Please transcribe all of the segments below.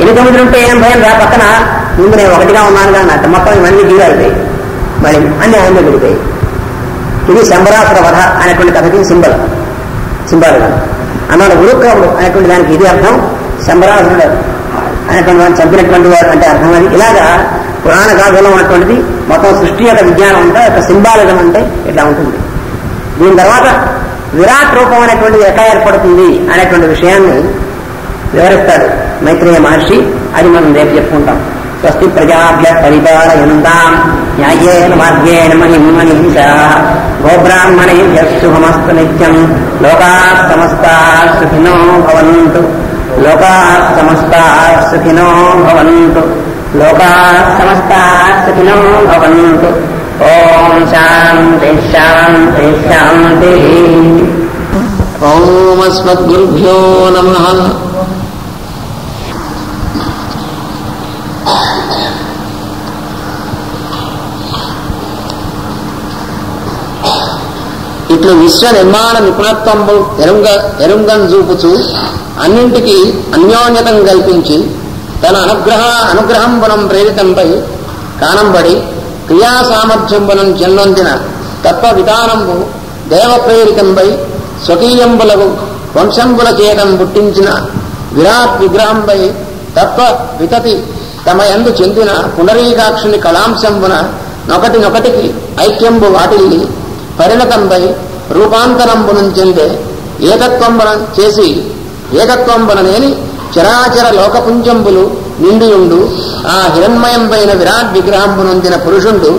ఎన్ని 9 ఉంటే ఏం భయం రా, పక్కన ముందు నేను ఒకటిగా ఉన్నాను కానీ అట్ట మొత్తం ఇవన్నీ జీరో అయిపోయి మళ్ళీ అన్ని ఆయన దగ్గరిపోయి. ఇది శంబరాసుర వధ అనేటువంటి కథకి సింబల్గా అన్నాడు. ఉరుక్రముడు అనేటువంటి దానికి ఇది అర్థం. శంబరాసురుడు అనేటువంటి వాడిని చంపినటువంటి వాడు అంటే అర్థం. అది ఇలాగా పురాణ గాథలో ఉన్నటువంటిది మొత్తం సృష్టి యొక్క విజ్ఞానం అంటే యొక్క సింబాలిజం అంటే ఇట్లా ఉంటుంది. దీని తర్వాత విరాట్ రూపం అనేటువంటిది ఎట్లా ఏర్పడుతుంది అనేటువంటి విషయాన్ని వివరిస్తాడు మైత్రేయ మహర్షి. అది మనం రేపు చెప్పుకుంటాం. స్వస్తి ప్రజాభ్య పరిపాలయంతాం న్యాయేన మార్గేణ మహిమనీషాః గోబ్రాహ్మణేభ్యః శుభమస్తు నిత్యం. లోకాః సమస్తాః సుఖినో భవంతు. లోకాః సమస్తాః సుఖినో భవంతు. లోకాః సమస్తాః సుఖినో భవంతు. ఓం శాంతి శాంతి శాంతి. ఓం అస్మద్గురుభ్యో నమః. ఇట్లు విశ్వ నిర్మాణ నిపుణత్వంబు ఎరుంగం చూపుచు అన్నింటికీ అన్యోన్యతం కల్పించి తన అనుగ్రహంబునం ప్రేరితంపై కానంబడి క్రియా సామర్థ్యంబునం చెల్లొందిన తత్వ విధానంబు దేవ ప్రేరితంపై స్వకీయంబులకు వంశంబుల చేతం పుట్టించిన విరాట్ విగ్రహంపై తత్వ వితతి తమ యందు చెందిన పునరీకాక్షుని కళాంశంబున నొకటికి ఐక్యంబు వాటిల్లి పరిణతంపై రూపాంతరంబునం చెందే ఏకత్వంబున చేసి ఏకత్వంబుననేని చరాచర లోకపుంజంబులు నిండియుండు ఆ హిరణ్మయంపైన విరాట్ విగ్రహంబునొందిన పురుషుండు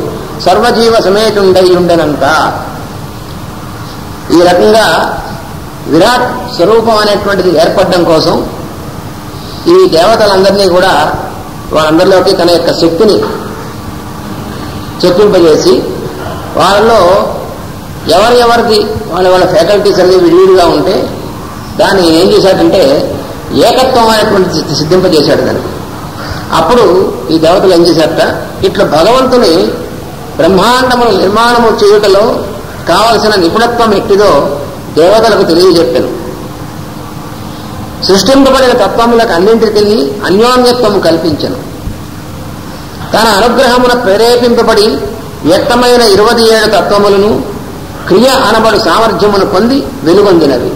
సర్వజీవ సమేతుండై ఉండనంత. ఈ రకంగా విరాట్ స్వరూపం అనేటువంటిది ఏర్పడడం కోసం ఈ దేవతలందరినీ కూడా వాళ్ళందరిలోకి తన యొక్క శక్తిని చొప్పింపజేసి వాళ్ళలో ఎవరిది వాళ్ళ ఫ్యాకల్టీస్ అన్ని విడివిడిగా ఉంటే దాన్ని ఏం చేశాడంటే ఏకత్వం అనేటువంటి సిద్ధింపజేశాడు దానికి. అప్పుడు ఈ దేవతలు ఏం చేశారట, ఇట్లా భగవంతుని బ్రహ్మాండమును నిర్మాణము చేయుటలో కావలసిన నిపుణత్వం ఎట్టిదో దేవతలకు తెలియజెప్పాను. సృష్టింపబడిన తత్వములకు అన్నింటికి అన్యోన్యత్వము కల్పించను. తన అనుగ్రహమున ప్రేరేపింపబడి వ్యక్తమైన 27 తత్వములను క్రియ అనబడు సామర్థ్యమును పొంది వెలుగొందినవి.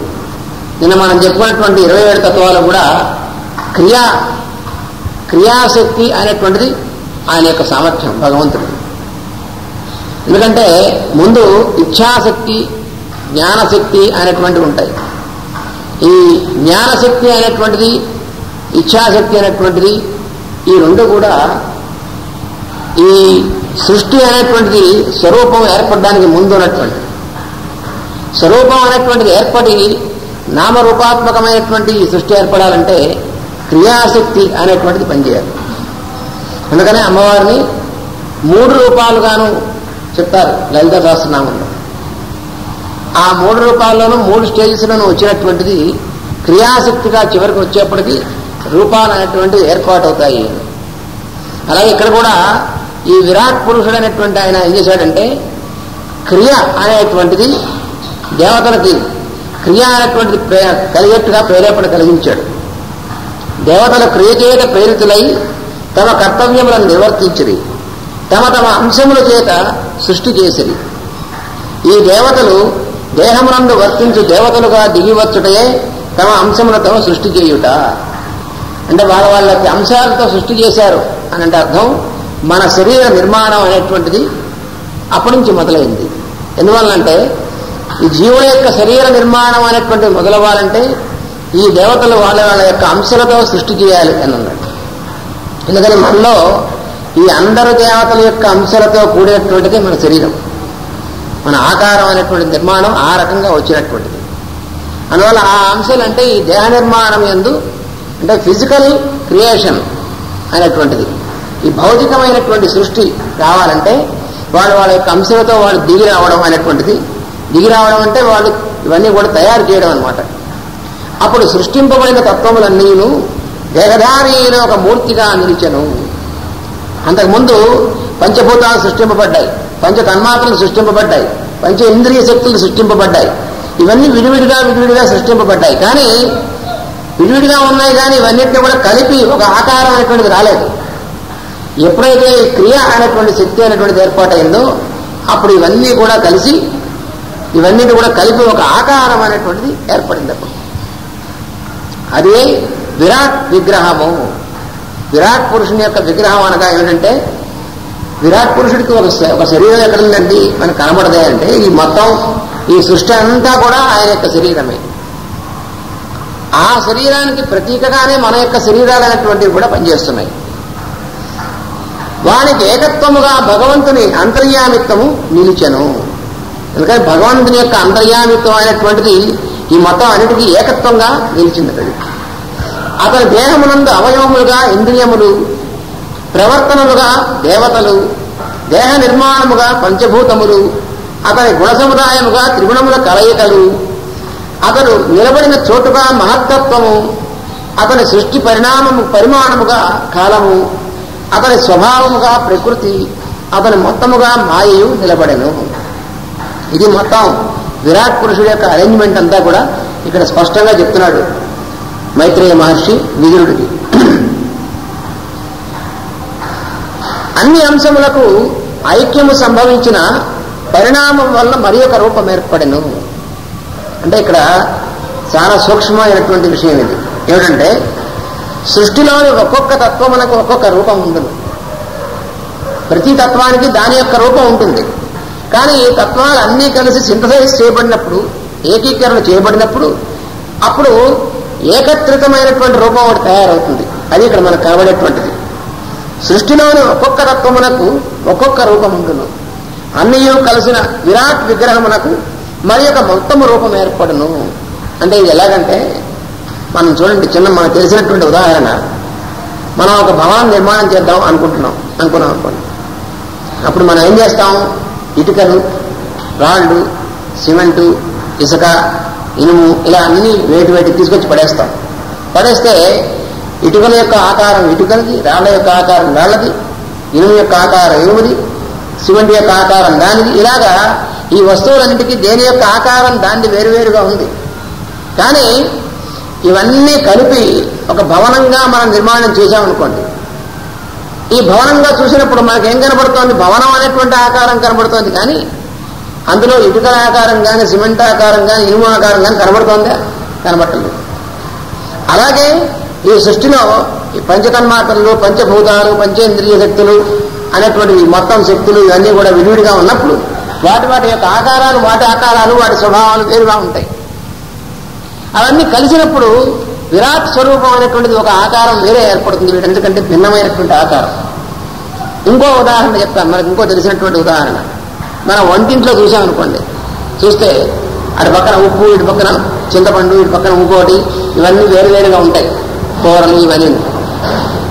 నిన్న మనం చెప్పుకున్నటువంటి 27 తత్వాలు కూడా క్రియాశక్తి అనేటువంటిది ఆయన యొక్క సామర్థ్యం భగవంతుడు. ఎందుకంటే ముందు ఇచ్ఛాశక్తి జ్ఞానశక్తి అనేటువంటివి ఉంటాయి. ఈ జ్ఞానశక్తి అనేటువంటిది ఇచ్ఛాశక్తి అనేటువంటిది ఈ రెండు కూడా ఈ సృష్టి అనేటువంటిది స్వరూపం ఏర్పడడానికి ముందు ఉన్నటువంటి స్వరూపం అనేటువంటిది ఏర్పడి నామరూపాత్మకమైనటువంటి ఈ సృష్టి ఏర్పడాలంటే క్రియాశక్తి అనేటువంటిది పనిచేయాలి. అందుకనే అమ్మవారిని 3 రూపాలుగాను చెప్తారు లలిత సహస్రనామంలో. ఆ 3 రూపాల్లోనూ 3 స్టేజెస్లోనూ వచ్చినటువంటిది క్రియాశక్తిగా చివరికి వచ్చేప్పటికీ రూపాలు అనేటువంటివి ఏర్పాటు అవుతాయి. అలాగే ఇక్కడ కూడా ఈ విరాట్ పురుషుడు అనేటువంటి ఆయన ఏం చేశాడంటే క్రియ అనేటువంటిది దేవతలకి క్రియ అనేటువంటిది కలిగేట్టుగా ప్రేరేపణ కలిగించాడు. దేవతలు క్రియ చేత ప్రేరితులై తమ కర్తవ్యములను నిర్వర్తించిరి, తమ అంశముల చేత సృష్టి చేసిరి. ఈ దేవతలు దేహమునందు వర్తించు దేవతలుగా దిగివచ్చుటయే తమ అంశములతో సృష్టి చేయుట. అంటే వాళ్ళకి అంశాలతో సృష్టి చేశారు అని అంటే అర్థం మన శరీర నిర్మాణం అనేటువంటిది అప్పటి నుంచి మొదలైంది. ఎందువల్లంటే ఈ జీవుల యొక్క శరీర నిర్మాణం అనేటువంటిది మొదలవ్వాలంటే ఈ దేవతలు వాళ్ళ యొక్క అంశాలతో సృష్టి చేయాలి అని అన్నాడు. ఎందుకని మనలో ఈ అందరు దేవతల యొక్క అంశాలతో కూడినటువంటిది మన శరీరం, మన ఆకారం అనేటువంటి నిర్మాణం ఆ రకంగా వచ్చినటువంటిది. అందువల్ల ఆ అంశాలు అంటే ఈ దేహ నిర్మాణం యందు అంటే ఫిజికల్ క్రియేషన్ అనేటువంటిది ఈ భౌతికమైనటువంటి సృష్టి రావాలంటే వాళ్ళ యొక్క అంశాలతో వాళ్ళు దిగి రావడం అనేటువంటిది. దిగి రావడం అంటే వాళ్ళు ఇవన్నీ కూడా తయారు చేయడం అనమాట. అప్పుడు సృష్టింపబడిన తత్వములన్నీను దేహధారీలో ఒక మూర్తిగా నిలిచెను. అంతకుముందు పంచభూతాలు సృష్టింపబడ్డాయి, పంచ తన్మాత్రలు సృష్టింపబడ్డాయి, పంచ ఇంద్రియ శక్తులు సృష్టింపబడ్డాయి. ఇవన్నీ విడివిడిగా సృష్టింపబడ్డాయి. కానీ విడివిడిగా ఉన్నాయి కానీ ఇవన్నింటినీ కూడా కలిపి ఒక ఆకారం అనేటువంటిది రాలేదు. ఎప్పుడైతే ఈ క్రియ అనేటువంటి శక్తి అనేటువంటిది ఏర్పాటైందో అప్పుడు ఇవన్నీ కూడా కలిసి ఇవన్నిటి కూడా కలిపి ఒక ఆకారం అనేటువంటిది ఏర్పడింది. అప్పుడు అదే విరాట్ విగ్రహము. విరాట్ పురుషుని యొక్క విగ్రహం అనగా ఏమిటంటే, విరాట్ పురుషుడికి ఒక శరీరం ఎక్కడుందండి మనకు కనబడదే అంటే ఈ మొత్తం ఈ సృష్టి అంతా కూడా ఆయన యొక్క శరీరమే. ఆ శరీరానికి ప్రతీకగానే మన యొక్క శరీరాలు అనేటువంటివి కూడా పనిచేస్తున్నాయి. వానికి ఏకత్వముగా భగవంతుని అంతర్యామిత్వము నిలిచెను. ఎందుకంటే భగవంతుని యొక్క అంతర్యామిత్వం అయినటువంటిది ఈ మొత్తం అన్నిటికీ ఏకత్వంగా నిలిచింది. అతని దేహమునందు అవయవములుగా ఇంద్రియములు, ప్రవర్తనలుగా దేవతలు, దేహ నిర్మాణముగా పంచభూతములు, అతని గుణ సముదాయముగా త్రిగుణముల కలయికలు, అతడు నిలబడిన చోటుగా మహత్తత్వము, అతని సృష్టి పరిమాణముగా కాలము, అతని స్వభావముగా ప్రకృతి, అతని మొత్తముగా మాయయు నిలబడెను. ఇది మొత్తం విరాట్ పురుషుడి యొక్క అరేంజ్మెంట్ అంతా కూడా ఇక్కడ స్పష్టంగా చెప్తున్నాడు మైత్రేయ మహర్షి విదురుడికి. అన్ని అంశములకు ఐక్యము సంభవించిన పరిణామం వల్ల మరి ఒక రూపం ఏర్పడెను. అంటే ఇక్కడ చాలా సూక్ష్మమైనటువంటి విషయం ఇది. ఏమిటంటే సృష్టిలోని ఒక్కొక్క తత్వమునకు ఒక్కొక్క రూపం ఉంటుంది. ప్రతి తత్వానికి దాని యొక్క రూపం ఉంటుంది. కానీ ఈ తత్వాలు అన్నీ కలిసి సింథసైజ్ చేయబడినప్పుడు, ఏకీకరణ చేయబడినప్పుడు అప్పుడు ఏకత్రితమైనటువంటి రూపం ఒకటి తయారవుతుంది. అది ఇక్కడ మనకు కనబడేటువంటిది. సృష్టిలోని ఒక్కొక్క తత్వమునకు ఒక్కొక్క రూపం ఉంటుంది. అన్నీ కలిసిన విరాట్ విగ్రహమునకు మరి యొక్క మొత్తము రూపం ఏర్పడును. అంటే ఇది ఎలాగంటే మనం చూడండి, మనకు తెలిసినటువంటి ఉదాహరణ, మనం ఒక భవనం నిర్మాణం చేద్దాం అనుకున్నాం అనుకోండి. అప్పుడు మనం ఏం చేస్తాం? ఇటుకలు, రాళ్ళు, సిమెంటు, ఇసుక, ఇనుము ఇలా అన్ని వేటి తీసుకొచ్చి పడేస్తాం. పడేస్తే ఇటుకల యొక్క ఆకారం ఇటుకలది, రాళ్ల యొక్క ఆకారం రాళ్లది, ఇనుము యొక్క ఆకారం ఇనుముది, సిమెంట్ యొక్క ఆకారం దానిది. ఇలాగా ఈ వస్తువులన్నింటికీ దేని యొక్క ఆకారం దాన్ని వేరువేరుగా ఉంది. కానీ ఇవన్నీ కలిపి ఒక భవనంగా మనం నిర్మాణం చేశామనుకోండి. ఈ భవనంగా చూసినప్పుడు మనకేం కనబడుతోంది? భవనం అనేటువంటి ఆకారం కనబడుతోంది. కానీ అందులో ఇటుకల ఆకారం కానీ, సిమెంట్ ఆకారం కానీ, ఇనుము ఆకారం కానీ కనబడుతోందా? కనబడలేదు. అలాగే ఈ సృష్టిలో ఈ పంచతన్మాత్రలు, పంచభూతాలు, పంచేంద్రియ శక్తులు అనేటువంటి మొత్తం శక్తులు ఇవన్నీ కూడా విడివిడిగా ఉన్నప్పుడు వాటి యొక్క ఆకారాలు, వాటి స్వభావాలు వేరుగా ఉంటాయి. అవన్నీ కలిసినప్పుడు విరాట్ స్వరూపం అనేటువంటిది ఒక ఆకారం వేరే ఏర్పడుతుంది. వీటన్నిటికంటే భిన్నమైనటువంటి ఆకారం. ఇంకో ఉదాహరణ చెప్తాను, మనకు ఇంకో తెలిసినటువంటి ఉదాహరణ. మనం వంటింట్లో చూసామనుకోండి, చూస్తే అటు పక్కన ఉప్పు, ఇటు పక్కన చింతపండు, ఇటు పక్కన ఇంకోటి, ఇవన్నీ వేరువేరుగా ఉంటాయి. కూరలు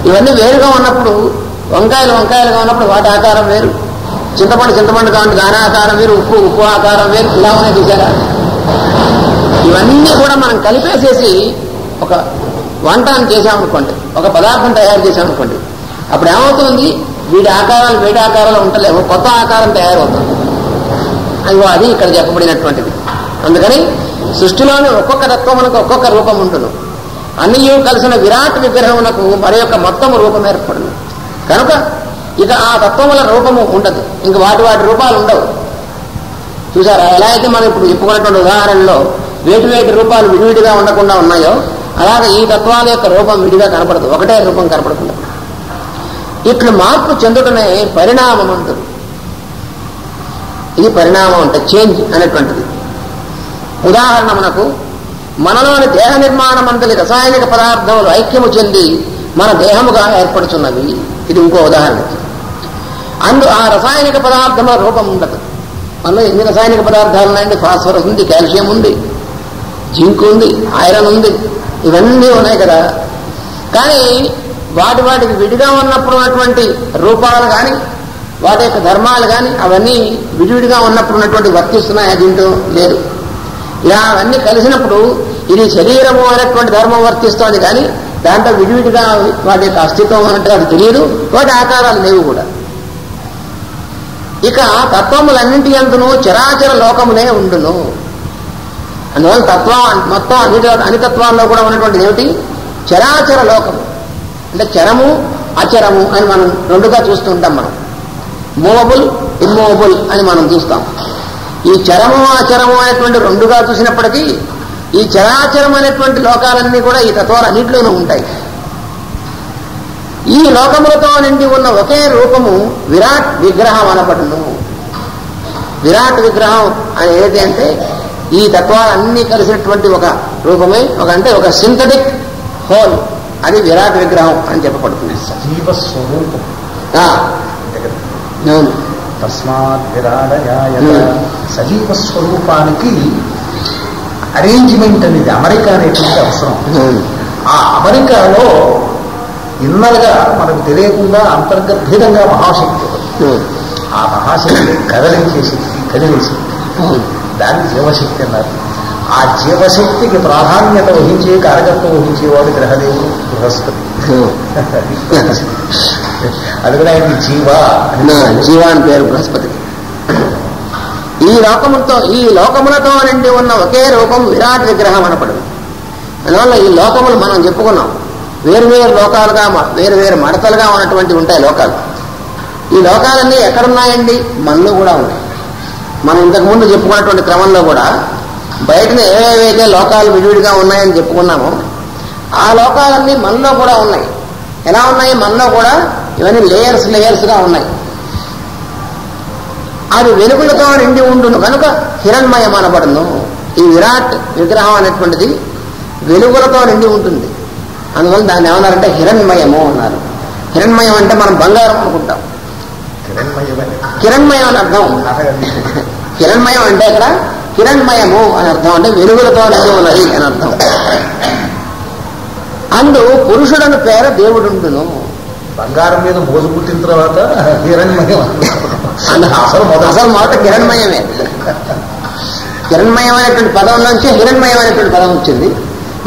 ఇవన్నీ వేరుగా ఉన్నప్పుడు, వంకాయలుగా ఉన్నప్పుడు వాటి ఆకారం వేరు, చింతపండు కాబట్టి దాని ఆకారం వేరు, ఉప్పు ఆకారం వేరు, ఇలా ఉన్నాయి చూసారా? ఇవన్నీ కూడా మనం కలిపేసేసి ఒక వంటను చేసామనుకోండి, ఒక పదార్థం తయారు చేసామనుకోండి, అప్పుడు ఏమవుతుంది? వీటి ఆకారాలు ఉండలేవు, కొత్త ఆకారం తయారవుతుంది. అది ఇక్కడ చెప్పబడినటువంటిది. అందుకని సృష్టిలోని ఒక్కొక్క తత్వమునకు ఒక్కొక్క రూపం ఉంటుంది. అన్నీ కలిసిన విరాట్ విగ్రహమునకు మరి యొక్క మొత్తం రూపం ఏర్పడును. కనుక ఇక ఆ తత్వముల రూపము ఉండదు, ఇంక వాటి రూపాలు ఉండవు. చూసారా? ఎలా అయితే మనం ఇప్పుడు చెప్పుకున్నటువంటి ఉదాహరణలో వేటి రూపాలు విడివిడిగా ఉండకుండా ఉన్నాయో, అలాగే ఈ తత్వాల యొక్క రూపం విడిగా కనపడదు, ఒకటే రూపం కనపడుతుంది. ఇట్లు మార్పు చెందుటనే పరిణామం అంటారు. ఇది పరిణామం అంటే చేంజ్ అనేటువంటిది. ఉదాహరణ, మనలోని దేహ నిర్మాణం అంతలి రసాయనిక పదార్థములు ఐక్యము చెంది మన దేహముగా ఏర్పడుతున్నవి. ఇది ఇంకో ఉదాహరణ. ఆ రసాయనిక పదార్థముల రూపం ఉండదు. మనలో ఎన్ని రసాయనిక పదార్థాలు ఉన్నాయండి? ఫాస్ఫరస్ ఉంది, కాల్షియం ఉంది, జింక్ ఉంది, ఐరన్ ఉంది, ఇవన్నీ ఉన్నాయి కదా. కానీ వాటికి విడిగా ఉన్నప్పుడు ఉన్నటువంటి రూపాలు కానీ, వాటి యొక్క ధర్మాలు కానీ అవన్నీ విడివిడిగా ఉన్నప్పుడు ఉన్నటువంటి వర్తిస్తున్నాయి, దీంట్లో లేదు. ఇలా అవన్నీ కలిసినప్పుడు ఇది శరీరము అనేటువంటి ధర్మం వర్తిస్తోంది. కానీ దాంట్లో విడివిడిగా వాటి యొక్క అస్తిత్వం అన్నట్టుగా అది తెలియదు, వాటి ఆకారాలు లేవు కూడా. ఇక తత్వములన్నింటి యందును చరాచర లోకములే ఉండును. అందువల్ల మొత్తం అన్ని తత్వాల్లో కూడా ఉన్నటువంటిది ఏమిటి? చరాచర లోకము. అంటే చరము అచరము అని మనం రెండుగా చూస్తూ ఉంటాం. మనం మూవబుల్ ఇమ్మూవబుల్ అని మనం చూస్తాం. ఈ చరము అచరము అనేటువంటి రెండుగా చూసినప్పటికీ ఈ చరాచరం అనేటువంటి లోకాలన్నీ కూడా ఈ తత్వాలన్నింటిలోనూ ఉంటాయి. ఈ లోకములతో నిండి ఉన్న ఒకే రూపము విరాట్ విగ్రహం అనబడును. విరాట్ విగ్రహం అని ఏది అంటే ఈ తత్వాలన్నీ కలిసినటువంటి ఒక రూపమే, ఒక సింథటిక్ హోల్, అది విరాట్ విగ్రహం అని చెప్పబడుతుంది. సజీవ స్వరూపం. తస్మాత్ విరాడయాయ. సజీవ స్వరూపానికి అరేంజ్మెంట్ అనేది అమెరికా అనేటువంటి అవసరం. ఆ అమెరికాలో ఇన్నలుగా మనకు తెలియకుండా అంతర్గర్భితంగా మహాశక్తి, ఆ మహాశక్తి కదిలించే శక్తి, కదిలే శక్తి, దాన్ని జీవశక్తి అన్నారు. ఆ జీవశక్తికి ప్రాధాన్యత వహించే కారకత్వం వహించేవాడు గ్రహదేవుడు బృహస్పతి. అది కూడా ఆయనకి జీవ అని పేరు బృహస్పతికి. ఈ లోకములతో నిండి ఉన్న ఒకే రూపం విరాట్ విగ్రహం అనపడు. అందువల్ల ఈ లోకములు మనం చెప్పుకున్నాం, వేరువేరు లోకాలుగా వేరువేరు మడతలుగా ఉన్నటువంటి ఉంటాయి లోకాలు. ఈ లోకాలన్నీ ఎక్కడున్నాయండి? మనలో కూడా ఉన్నాయి. మనం ఇంతకుముందు చెప్పుకున్నటువంటి క్రమంలో కూడా బయటనే ఏవేవైతే లోకాలు విడివిడిగా ఉన్నాయని చెప్పుకున్నామో ఆ లోకాలన్నీ మనలో కూడా ఉన్నాయి. ఎలా ఉన్నాయి? మనలో కూడా ఇవన్నీ లేయర్స్గా ఉన్నాయి. అది వెలుగులతో నిండి ఉండును కనుక హిరణ్మయం అనబడును. ఈ విరాట్ విగ్రహం అనేటువంటిది వెలుగులతో నిండి ఉంటుంది. అందువల్ల దాన్ని ఏమన్నారంటే హిరణ్మయము అన్నారు. హిరణ్మయం అంటే మనం బంగారం అనుకుంటాం. కిరణ్మయం అని అర్థం. కిరణ్మయం అంటే ఇక్కడ కిరణ్మయము అని అర్థం, అంటే వెలుగులతో నిండి ఉన్నది అని అర్థం. అందు పురుషుడను పేర దేవుడుండును. బంగారం మీద మోజు పుట్టిన తర్వాత హిరణ్మయం అసలు మొదట కిరణ్మయమే. కిరణ్మయం అనేటువంటి పదం నుంచి హిరణ్మయం అనేటువంటి పదం వచ్చింది.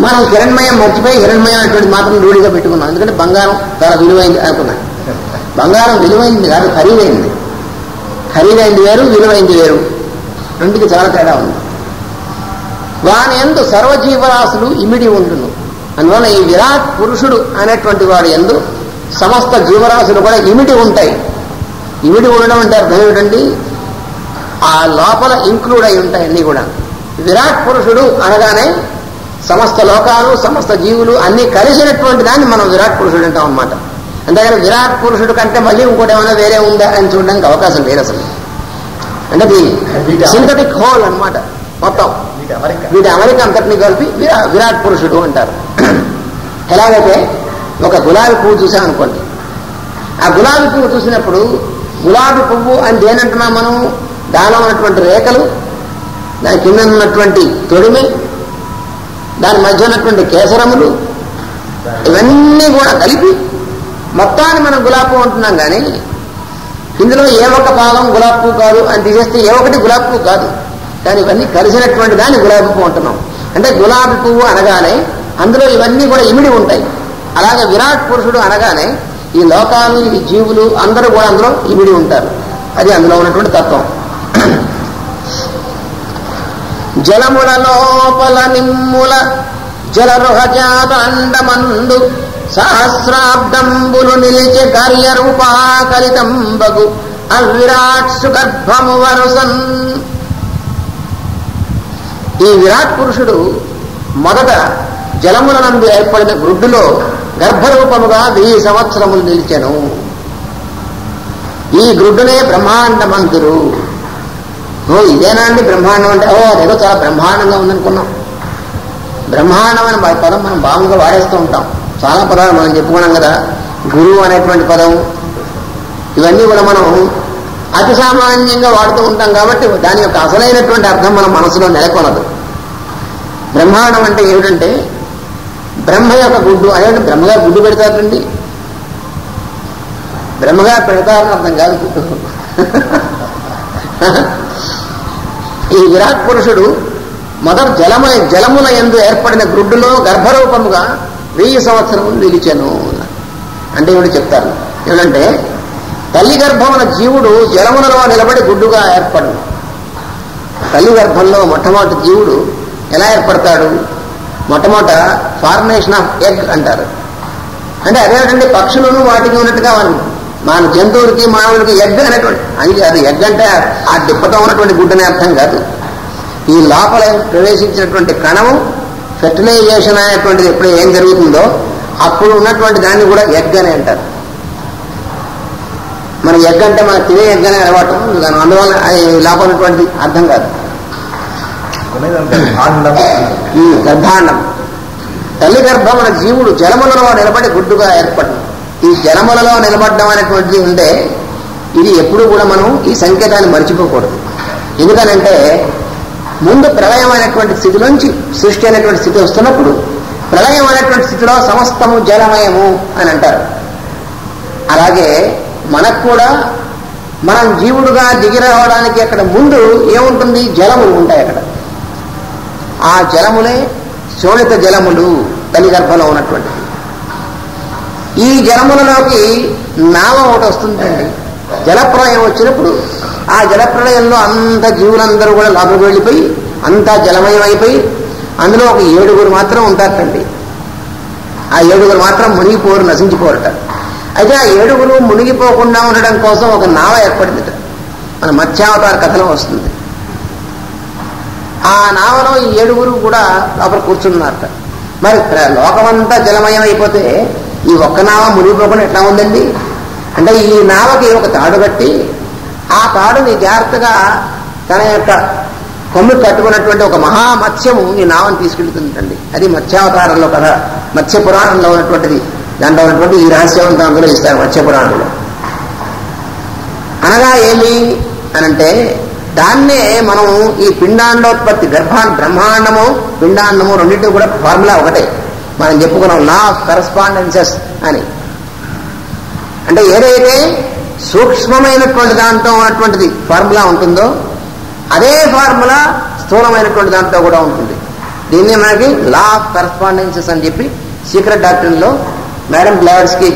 మనం కిరణ్మయం మర్చిపోయి హిరణ్మయం అనేటువంటి మాత్రం రూఢిగా పెట్టుకున్నాం. ఎందుకంటే బంగారం చాలా విలువైంది అనుకున్నాం. బంగారం విలువైంది కాదు, ఖరీదైంది. ఖరీదైంది వేరు, విలువైంది వేరు, రెండుకి చాలా తేడా ఉంది. వాని యందు సర్వజీవరాశులు ఇమిడి ఉండును. అందువల్ల ఈ విరాట్ పురుషుడు అనేటువంటి వాడు యందు సమస్త జీవరాశులు కూడా ఇమిడి ఉంటాయి. ఇమిడి ఉండడం అంటే అర్థం ఏమిటండి? ఆ లోపల ఇంక్లూడ్ అయి ఉంటాయి అన్నీ కూడా. విరాట్ పురుషుడు అనగానే సమస్త లోకాలు, సమస్త జీవులు అన్నీ కలిసినటువంటి దాన్ని మనం విరాట్ పురుషుడు అంటాం అన్నమాట. అంతేగాని విరాట్ పురుషుడు కంటే మళ్ళీ ఇంకోటి ఏమైనా వేరే ఉందా అని చూడడానికి అవకాశం లేదు అసలు. అంటే ఇది సింథటిక్ హోల్ అన్నమాట. మొత్తం వీటి అమెరికా అంతటినీ కలిపి విరాట్ పురుషుడు అంటారు. ఎలాగైతే ఒక గులాబీ పువ్వు చూసామనుకోండి, ఆ గులాబీ పువ్వు చూసినప్పుడు గులాబీ పువ్వు అని దేనంటున్నాం మనం? దానిలో ఉన్నటువంటి రేఖలు, దాని కింద ఉన్నటువంటి తొడిమె, దాని మధ్య ఉన్నటువంటి కేసరములు, ఇవన్నీ కూడా కలిపి మొత్తాన్ని మనం గులాబీ పువ్వు అంటున్నాం. కానీ ఇందులో ఏ ఒక్క భాగం గులాబీ పువ్వు కాదు అని తీసేస్తే ఏ ఒకటి గులాబీ పువ్వు కాదు. కానీ ఇవన్నీ కలిసినటువంటి దాన్ని గులాబీ పువ్వు అంటున్నాం. అంటే గులాబీ పువ్వు అనగానే అందులో ఇవన్నీ కూడా ఇమిడి ఉంటాయి. అలాగే విరాట్ పురుషుడు అనగానే ఈ లోకాలు, ఈ జీవులు అందరూ కూడా అందులో ఇమిడి ఉంటారు. అది అందులో ఉన్నటువంటి తత్వం. జలముల లోపల నిమ్ముల జలరుహజాత అండమందు సహస్రాబ్దంబులు నిలిచే కార్యరూపాకలితంబగు అవిరాట్ సుగర్భము వరుసన్. ఈ విరాట్ పురుషుడు మొదట జలములనందు ఏర్పడిన గ్రుడ్డులో గర్భరూపముగా 1000 సంవత్సరములు నిలిచెను. ఈ గ్రుడ్డునే బ్రహ్మాండమంతురు. ఇదేనా అండి బ్రహ్మాండం అంటే? అదేదో చాలా బ్రహ్మాండంగా ఉందనుకున్నాం. బ్రహ్మాండం అనే పదం మనం బాగుగా వాడేస్తూ ఉంటాం. చాలా పదాలు మనం చెప్పుకున్నాం కదా. గురువు అనేటువంటి పదం, ఇవన్నీ కూడా మనం అతి సామాన్యంగా వాడుతూ ఉంటాం. కాబట్టి దాని యొక్క అసలైనటువంటి అర్థం మన మనసులో నెలకొనదు. బ్రహ్మాండం అంటే ఏమిటంటే బ్రహ్మ యొక్క గుడ్డు. అదేంటి బ్రహ్మగారు గుడ్డు పెడతారండి? బ్రహ్మగారు పెడతారని అర్థం కాదు. ఈ విరాట్ పురుషుడు మొదటి జలముల యందు ఏర్పడిన గ్రుడ్డులో గర్భరూపముగా 1000 సంవత్సరములు నిలిచెను. అంటే ఏమిటి చెప్తారు? ఏమిటంటే తల్లి గర్భమున జీవుడు జలములలో నిలబడి గుడ్డుగా ఏర్పడు. తల్లి గర్భంలో మొట్టమొదటి జీవుడు ఎలా ఏర్పడతాడు? మొట్టమొదట ఫార్మేషన్ ఆఫ్ ఎగ్ అంటారు. అంటే అదేంటంటే పక్షులను వాటికి ఉన్నట్టుగా మన జంతువులకి మానవులకి ఎగ్ అనేటువంటి అది ఎగ్ అంటే ఆ డిప్పతో ఉన్నటువంటి గుడ్డనే అర్థం కాదు. ఈ లోపల ప్రవేశించినటువంటి కణము ఫెర్టిలైజేషన్ అనేటువంటిది ఎప్పుడు ఏం జరుగుతుందో అప్పుడు ఉన్నటువంటి దాన్ని కూడా ఎగ్ అని అంటారు. మన ఎగ్ అంటే మన తినే ఎగ్ అనే అలవాటు, అందువల్ల లోపల ఉన్నటువంటిది అర్థం కాదు. గర్భాండం. తల్లి గర్భం మన జీవుడు జలములలో నిలబడి గుడ్డుగా ఏర్పడింది. ఈ జలములలో నిలబడడం అనేటువంటిది ఉంటే ఇది ఎప్పుడు కూడా మనం ఈ సంకేతాన్ని మర్చిపోకూడదు. ఎందుకనంటే ముందు ప్రళయం అనేటువంటి స్థితిలోంచి సృష్టి అనేటువంటి స్థితి వస్తున్నప్పుడు ప్రళయం అనేటువంటి స్థితిలో సమస్తము జలమయము అని అంటారు. అలాగే మనకు కూడా మనం జీవుడుగా దిగి రావడానికి అక్కడ ముందు ఏముంటుంది? జలములు ఉంటాయి అక్కడ. ఆ జలములే శోణిత జలములు తల్లి గర్భంలో ఉన్నటువంటి. ఈ జలములలోకి నావ ఒకటి వస్తుందండి. జలప్రళయం వచ్చినప్పుడు ఆ జలప్రళయంలో అంత జీవులందరూ కూడా లోపలికి వెళ్ళిపోయి అంతా జలమయం అయిపోయి అందులో ఒక 7 మాత్రం ఉంటారండి. ఆ 7 మాత్రం మునిగిపోరు, నశించిపోరట. అయితే ఆ 7 మునిగిపోకుండా ఉండడం కోసం ఒక నావ ఏర్పడింది. మన మత్స్యావతార కథలో వస్తుంది. ఆ నావలో ఈ 7 కూడా లోపల కూర్చున్నారట. మరి లోకమంతా జలమయం అయిపోతే ఈ ఒక్క నావ మునిగిపోకుండా ఎట్లా ఉందండి? అంటే ఈ నావకి ఒక తాడు కట్టి ఆ తాడుని జాగ్రత్తగా తన యొక్క కొమ్ము కట్టుకున్నటువంటి ఒక మహామత్స్యము ఈ నావను తీసుకెళ్తుందండి. అది మత్స్యావతారంలో కదా, మత్స్య పురాణంలో ఉన్నటువంటిది. దాంట్లో ఉన్నటువంటి ఈ రహస్యవంతం అందులో ఇస్తారు మత్స్య పురాణంలో. అనగా ఏమి అనంటే దాన్నే మనం ఈ పిండాండోత్పత్తి బ్రహ్మాండము పిండాండము రెండింటి కూడా ఫార్ములా ఒకటే. మనం చెప్పుకున్నాం లా ఆఫ్ కరస్పాండెన్సెస్ అని. అంటే ఏదైతే సూక్ష్మమైనటువంటి దాంట్లో ఉన్నటువంటిది ఫార్ములా ఉంటుందో అదే ఫార్ములా స్థూలమైనటువంటి దాంట్లో కూడా ఉంటుంది. దీన్నే మనకి లా ఆఫ్ కరస్పాండెన్సెస్ అని చెప్పి సీక్రెట్ డాక్టరీన్లో మేడం బ్లావర్స్కి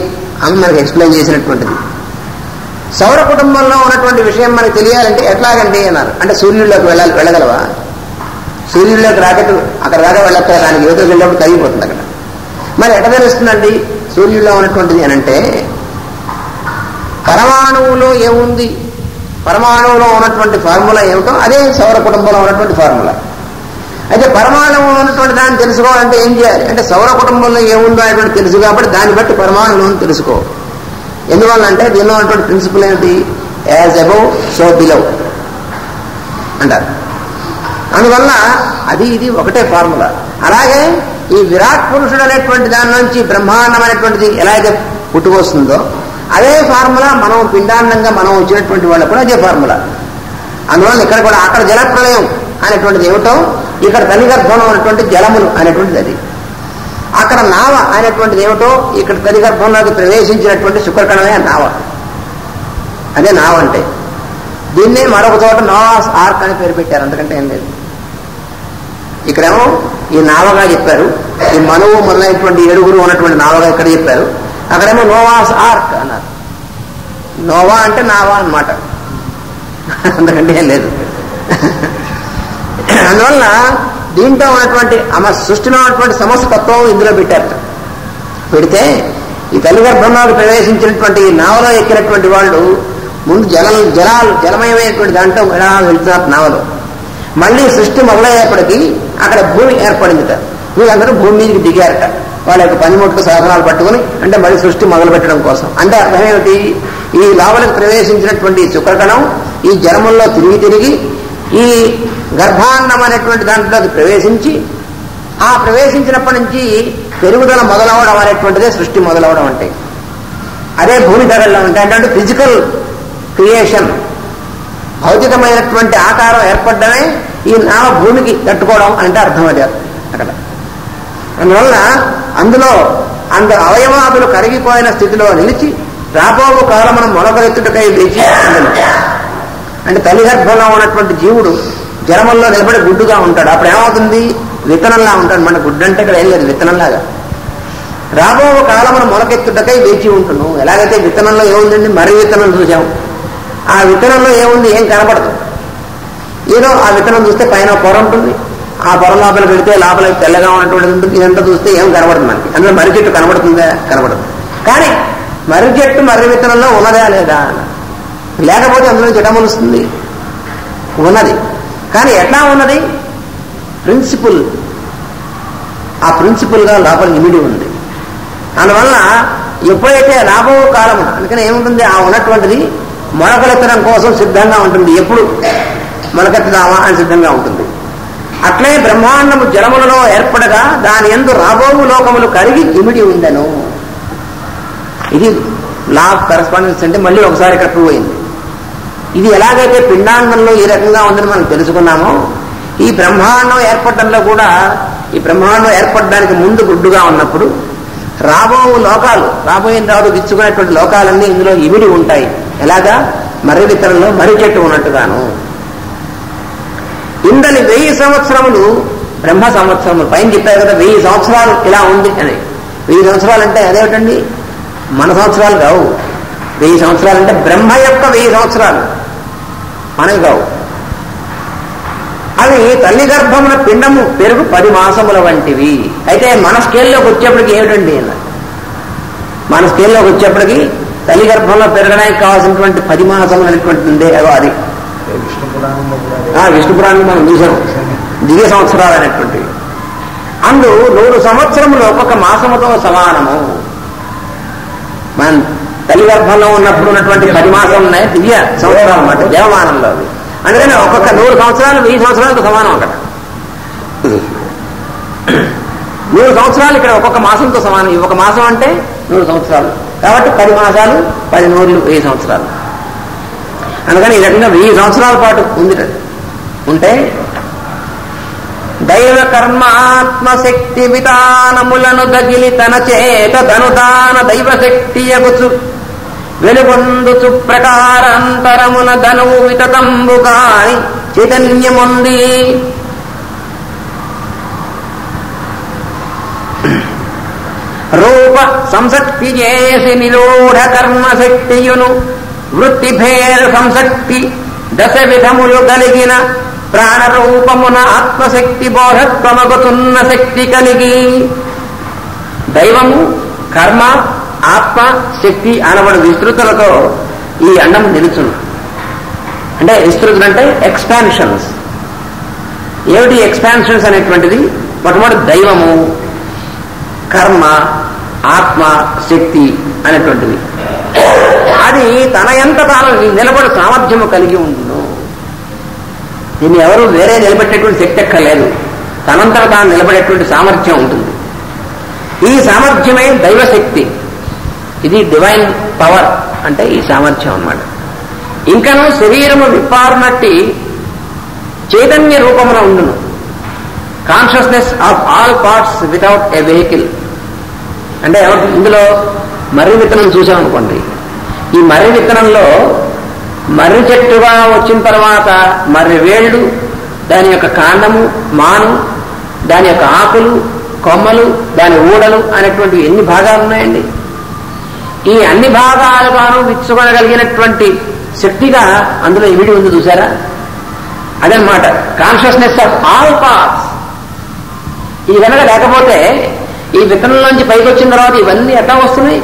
ఆమె మనకి ఎక్స్ప్లెయిన్ చేసినటువంటిది. సౌర కుటుంబంలో ఉన్నటువంటి విషయం మనకు తెలియాలంటే ఎట్లాగండి అన్నారు. అంటే సూర్యుల్లోకి వెళ్ళగలవా? సూర్యుల్లోకి రాకెట్ అక్కడ దాకా వెళ్ళక దానికి యువతకు వెళ్ళినప్పుడు తగ్గిపోతుంది అక్కడ. మరి ఎట్లా తెలుస్తుందండి సూర్యుల్లో ఉన్నటువంటిది అని అంటే పరమాణువులో ఏముంది? పరమాణువులో ఉన్నటువంటి ఫార్ములా ఏమిటో అదే సౌర కుటుంబంలో ఉన్నటువంటి ఫార్ములా. అయితే పరమాణువులో ఉన్నటువంటి దాన్ని తెలుసుకోవాలంటే ఏం చేయాలి అంటే సౌర కుటుంబంలో ఏముందో అనేటువంటి తెలుసు కాబట్టి దాన్ని బట్టి పరమాణువులను తెలుసుకో. ఎందువల్ల అంటే దీనిలో ఉన్నటువంటి ప్రిన్సిపల్ ఏమిటి? యాజ్ అబౌవ్ సో బిలో అంటారు. అందువల్ల అది ఇది ఒకటే ఫార్ములా. అలాగే ఈ విరాట్ పురుషుడు అనేటువంటి దాని నుంచి బ్రహ్మాండం అనేటువంటిది ఎలా అయితే పుట్టుకొస్తుందో అదే ఫార్ములా మనం పిండాండంగా మనం వచ్చినటువంటి వాళ్ళు కూడా అదే ఫార్ములా. అందువల్ల ఇక్కడ కూడా అక్కడ జలప్రళయం అనేటువంటిది ఏమిటో ఇక్కడ తల్లి గర్భంలో ఉన్నటువంటి జలములు అనేటువంటిది అది. అక్కడ నావ అనేటువంటిది ఏమిటో ఇక్కడ తల్లి గర్భంలోకి ప్రవేశించినటువంటి శుక్రకణమే నావ. అదే నావ అంటే. దీన్నే మరొక చోట నోవాస్ ఆర్క్ అని పేరు పెట్టారు, అంతకంటే ఏం లేదు. ఇక్కడేమో ఈ నావగా చెప్పారు, ఈ మనువు మొదలైనటువంటి 7 ఉన్నటువంటి నావగా ఇక్కడ చెప్పారు. అక్కడేమో నోవాస్ ఆర్క్ అన్నారు. నోవా అంటే నావా అన్నమాట, అంతకంటే ఏం లేదు. అందువల్ల దీంట్లో ఉన్నటువంటి సృష్టిలో ఉన్నటువంటి సమస్త తత్వం ఇందులో పెట్టారు. పెడితే ఈ తల్లి గర్భంలోకి ప్రవేశించినటువంటి ఈ నావలో ఎక్కినటువంటి వాళ్ళు ముందు జలమయమైనటువంటి దాంట్లో ఎలా వెళ్తున్నారు నావలో. మళ్ళీ సృష్టి మొదలయ్యేప్పటికీ అక్కడ భూమి ఏర్పడిందిట. వీళ్ళందరూ భూమి మీదకి దిగారట వాళ్ళ యొక్క పనిముట్లు సాధనాలు పట్టుకుని. అంటే మళ్ళీ సృష్టి మొదలు పెట్టడం కోసం. అంటే అర్థం ఏమిటి? ఈ లోపలికి ప్రవేశించినటువంటి శుక్రకణం ఈ జలముల్లో తిరిగి ఈ గర్భాండం అనేటువంటి దాంట్లోకి ప్రవేశించి ఆ ప్రవేశించినప్పటి నుంచి పెరుగుదల మొదలవడం అనేటువంటిదే సృష్టి మొదలవడం అంటే. అదే భూమి ధరల్లో ఉంటాయి. అంటే ఫిజికల్ క్రియేషన్, భౌతికమైనటువంటి ఆకారం ఏర్పడమే ఈ నావ భూమికి తట్టుకోవడం అంటే అర్థం అది అక్కడ. అందువల్ల అందులో అవయవాదులు కరిగిపోయిన స్థితిలో నిలిచి రాబోవు కాలమును మొలకలెత్తుటకై వేచి అంటే తల్లి గర్భంలో ఉన్నటువంటి జీవుడు జలముల్లో నిలబడి గుడ్డుగా ఉంటాడు. అప్పుడు ఏమవుతుంది? విత్తనంలా ఉంటాడు. మన గుడ్డు అంటే ఇక్కడ ఏం లేదు, విత్తనంలాగా. రాబో కాలమును మొలకెత్తుటకై వేచి ఉంటును. ఎలాగైతే విత్తనంలో ఏముందండి? మర్రి విత్తనం చూసాం. ఆ విత్తనంలో ఏముంది? ఏం కనపడదు. ఏదో ఆ విత్తనం చూస్తే పైన పొర ఉంటుంది, ఆ పొరం లోపల పెడితే లోపల తెల్లగా ఉన్నటువంటిది ఉంటుంది. ఇదంతా చూస్తే ఏం కనబడుతుంది మనకి. అందులో మర్రి చెట్టు కనబడుతుందా? కనబడదు. కానీ మర్రి చెట్టు మర్రి విత్తనంలో ఉన్నదా లేదా? లేకపోతే అందులో జటం వస్తుంది. ఉన్నది. కానీ ఎట్లా ఉన్నది? ప్రిన్సిపుల్. ఆ ప్రిన్సిపుల్గా లోపల ఇమిడి ఉంది. అందువల్ల ఎప్పుడైతే రాబో కాలమున అందుకని ఏముంటుంది, ఆ ఉన్నటువంటిది మొలకలెత్తడం కోసం సిద్ధంగా ఉంటుంది. ఎప్పుడు మొలకెత్తుదామా అని సిద్ధంగా ఉంటుంది. అట్లే బ్రహ్మాండము జలములలో ఏర్పడగా దాని యందు రాబోవు లోకములు కరిగి ఇమిడి ఉండెను. ఇది లా ఆఫ్ కరస్పాండెన్స్ అంటే మళ్ళీ ఒకసారి ఇక్కడ ప్రూవ్ అయింది. ఇది ఎలాగైతే పిండాండంలో ఈ రకంగా ఉందని మనం తెలుసుకున్నామో, ఈ బ్రహ్మాండం ఏర్పడడంలో కూడా, ఈ బ్రహ్మాండం ఏర్పడడానికి ముందు గుడ్డుగా ఉన్నప్పుడు రాబో లోకాలు, రాబోయిన తర్వాత విచ్చుకునేటువంటి లోకాలన్నీ ఇందులో ఇమిడి ఉంటాయి. ఎలాగా? మర్రి విత్తనంలో మర్రి చెట్టు ఉన్నట్టుగాను. ఇందని 1000 సంవత్సరములు బ్రహ్మ సంవత్సరములు పైన చెప్పారు కదా, 1000 సంవత్సరాలు ఇలా ఉంది అని. 1000 సంవత్సరాలు అంటే అదేమిటండి? మన సంవత్సరాలు కావు. 1000 సంవత్సరాలు అంటే బ్రహ్మ యొక్క 1000 సంవత్సరాలు, మనవి కావు. అవి తల్లి గర్భమున పిండము పెరుగు 10 మాసముల వంటివి. అయితే మన స్కేల్లోకి వచ్చేప్పటికి ఏమిటండి? మన స్కేల్లోకి వచ్చేప్పటికి తల్లి గర్భంలో పెరగడానికి కావాల్సినటువంటి 10 మాసములు అనేటువంటిది ఉండే అది విష్ణు పురాణం మనం చూసాం. దివ్య సంవత్సరాలు అనేటువంటివి. అందు 100 సంవత్సరములు ఒక్కొక్క మాసముతో సమానము. మన తల్లి గర్భంలో ఉన్నప్పుడు ఉన్నటువంటి 10 మాసాలు ఉన్నాయి, దివ్య సంవత్సరాలు అన్నమాట, దేవమానంలో. అవి అందుకని ఒక్కొక్క 100 సంవత్సరాలు 1000 సంవత్సరాలతో సమానం అక్కడ. 100 సంవత్సరాలు ఇక్కడ ఒక్కొక్క మాసంతో సమానం. ఒక మాసం అంటే 100 సంవత్సరాలు కాబట్టి 10 మాసాలు 10 నూర్లు 1000 సంవత్సరాలు. అందుకని ఈ రకంగా 1000 సంవత్సరాల పాటు ఉంది. ఉంటే దైవ కర్మాత్మశక్తి విధానములను దగిలి తన చేత ధనుదాన దైవశక్తి యగుచు వెలుగొందుచు ప్రకారాంతరమున ధనువు వితతంబు కాని చైతన్యముంది. రూప సంసక్తి చేసి నిరూఢ కర్మశక్తియును వృత్తి భేద సంసక్తి 10 విధములు కలిగిన ప్రాణరూపమున ఆత్మశక్తి బోధత్వమగుతున్న శక్తి కలిగి దైవము, కర్మ, ఆత్మ, శక్తి అనబడు విస్తృతులతో ఈ అండం నిలుచును. అంటే విస్తృతులు అంటే ఎక్స్పాన్షన్స్. ఏమిటి ఎక్స్పాన్షన్స్ అనేటువంటిది? మొట్టమొదటి దైవము, కర్మ, ఆత్మ, శక్తి అనేటువంటిది. అది తన ఎంత తాను నిలబడి సామర్థ్యము కలిగి ఉండును. దీన్ని ఎవరు వేరే నిలబెట్టేటువంటి శక్తి ఎక్కర్లేదు. తనంతట తాను నిలబడేటువంటి సామర్థ్యం ఉంటుంది. ఈ సామర్థ్యమే దైవశక్తి. ఇది డివైన్ పవర్ అంటే ఈ సామర్థ్యం అన్నమాట. ఇంకను శరీరము విప్పారునట్టి చైతన్య రూపమున ఉండును. Consciousness of all parts without a vehicle. అంటే ఇందులో మర్రి విత్తనం చూసామనుకోండి. ఈ మర్రి విత్తనంలో మర్రి చెట్టుగా వచ్చిన తర్వాత మర్రి వేళ్ళు, దాని యొక్క కాండము, మాను, దాని యొక్క ఆకులు, కొమ్మలు, దాని ఊడలు అనేటువంటివి ఎన్ని భాగాలు ఉన్నాయండి. ఈ అన్ని భాగాలుగాను విచ్చుకొనగలిగినటువంటి శక్తిగా అందులో ఇమిడి ఉంది. చూసారా? అదనమాట కాన్షియస్నెస్ ఆఫ్ ఆల్ పార్ట్స్. ఇది కనుక లేకపోతే ఈ విత్తనంలోంచి పైకి వచ్చిన తర్వాత ఇవన్నీ ఎట్లా వస్తున్నాయి?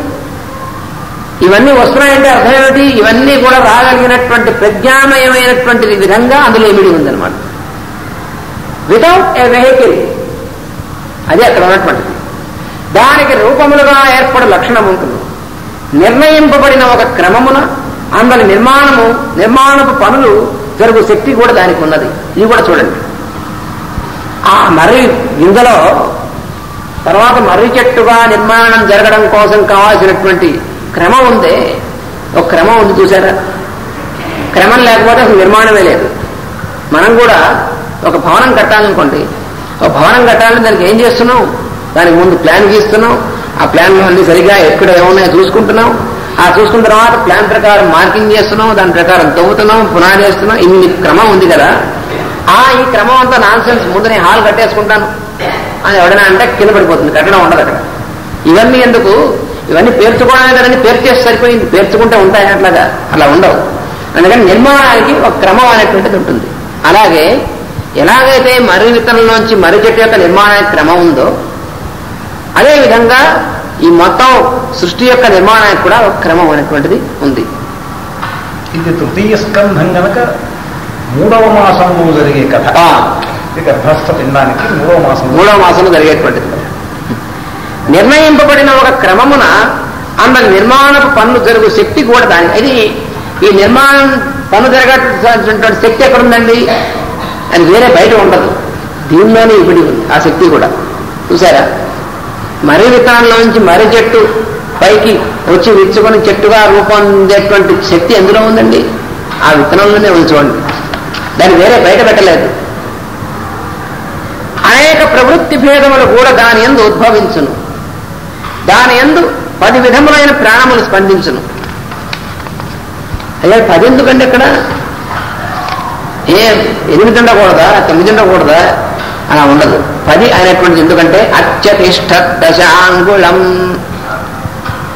ఇవన్నీ వస్తున్నాయంటే అర్థం ఏమిటి? ఇవన్నీ కూడా రాగలిగినటువంటి ప్రజ్ఞామయమైనటువంటి విధంగా అందులో ఇమిడి ఉందన్నమాట. Without a vehicle. అదే అక్కడ ఉన్నటువంటిది. దానికి రూపములుగా ఏర్పడే లక్షణం ఉంటుంది. నిర్ణయింపబడిన ఒక క్రమమున అందులో నిర్మాణపు పనులు జరుగు శక్తి కూడా దానికి ఉన్నది. ఇది కూడా చూడండి. ఆ మర్రి గింజలో తర్వాత మర్రి చెట్టుగా నిర్మాణం జరగడం కోసం కావాల్సినటువంటి క్రమం ఉందే, ఒక క్రమం ఉంది. చూసారా? క్రమం లేకపోతే అసలు నిర్మాణమే లేదు. మనం కూడా ఒక భవనం కట్టాలనుకోండి. ఒక భవనం కట్టాలని దానికి ఏం చేస్తున్నాం? దానికి ముందు ప్లాన్ గీస్తున్నాం. ఆ ప్లాన్లో అన్ని సరిగా ఎక్కడ ఏమున్నాయో చూసుకుంటున్నాం. ఆ చూసుకున్న తర్వాత ప్లాన్ ప్రకారం మార్కింగ్ చేస్తున్నాం, దాని ప్రకారం తవ్వుతున్నాం, పునాది వేస్తున్నాం. ఇన్ని క్రమం ఉంది కదా. ఈ క్రమం అంతా నాన్ సెన్స్. ముందు నేను హాల్ కట్టేసుకుంటాను అని ఎవడైనా అంటే కింద పడిపోతుంది. కట్టడం ఉండదు అక్కడ. ఇవన్నీ ఎందుకు? ఇవన్నీ పేర్చుకోవడానికి కదండి. పేర్చేసి సరిపోయింది. పేర్చుకుంటే ఉంటాయి అట్లాగా? అలా ఉండవు. అందుకని నిర్మాణానికి ఒక క్రమం అనేటువంటిది ఉంటుంది. అలాగే ఎలాగైతే మర్రి విత్తనంలోంచి మర్రి చెట్టు యొక్క నిర్మాణానికి క్రమం ఉందో అదేవిధంగా ఈ మొత్తం సృష్టి యొక్క నిర్మాణానికి కూడా ఒక క్రమం అనేటువంటిది ఉంది. ఇది తృతీయ స్కంధం కనుక 3వ మాసంలో జరిగే కథ. ఇది గర్భస్థ పిండానికి 3వ మాసంలో జరిగేటువంటిది. నిర్ణయింపబడిన ఒక క్రమమున అందరి నిర్మాణపు పనులు జరుగు శక్తి కూడా దాని అది ఈ నిర్మాణం పనులు జరగటువంటి శక్తి ఎక్కడుందండి? అది వేరే బయట ఉండదు, దీనిలోనే ఇమిడి ఉంది ఆ శక్తి కూడా. చూసారా, మర్రి విత్తనంలో నుంచి మర్రి చెట్టు పైకి వచ్చి విచ్చుకొని చెట్టుగా రూపొందేటువంటి శక్తి ఎందులో ఉందండి? ఆ విత్తనంలోనే ఉంది. చూడండి, దాన్ని వేరే బయట పెట్టలేదు. అనేక ప్రవృత్తి భేదములు కూడా దాని యందు ఉద్భవించును, దాని యందు 10 విధములైన ప్రాణములు స్పందించును. అయ్యా 10 ఎందుకండి? ఇక్కడ 8 ఉండకూడదా, 9 ఉండకూడదా? అలా ఉండదు. 10 అనేటువంటిది ఎందుకంటే అత్యతిష్ట దశాంగుళం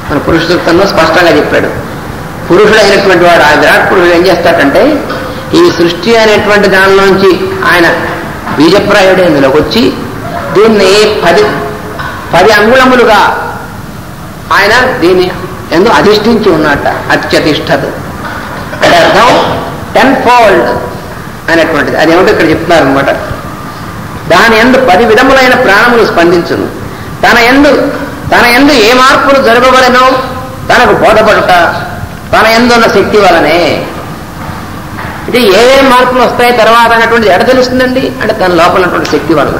మన పురుష సూక్తంలో స్పష్టంగా చెప్పాడు. పురుషుడు అయినటువంటి వాడు, ఆ విరాట్ పురుషుడు ఏం చేస్తాడంటే ఈ సృష్టి అనేటువంటి దానిలోంచి ఆయన బీజప్రాయుడు ఇందులోకి వచ్చి దీన్ని 10 అంగుళములుగా ఆయన దీన్ని ఎందు అధిష్ఠించి ఉన్నట్ట. అత్యతిష్టత అర్థం 10-fold అనేటువంటిది. అదేమిటో ఇక్కడ చెప్తున్నారు అనమాట. దాని యందు 10 విధములైన ప్రాణములు స్పందించును, తన యందు ఏ మార్పులు జరగవలనో తనకు బోధపడుట తన యందు ఉన్న శక్తి వలనే. అంటే ఏ మార్పులు వస్తాయి తర్వాత అనేటువంటిది ఎడ తెలుస్తుందండి అంటే తన లోపల ఉన్నటువంటి శక్తి వలన.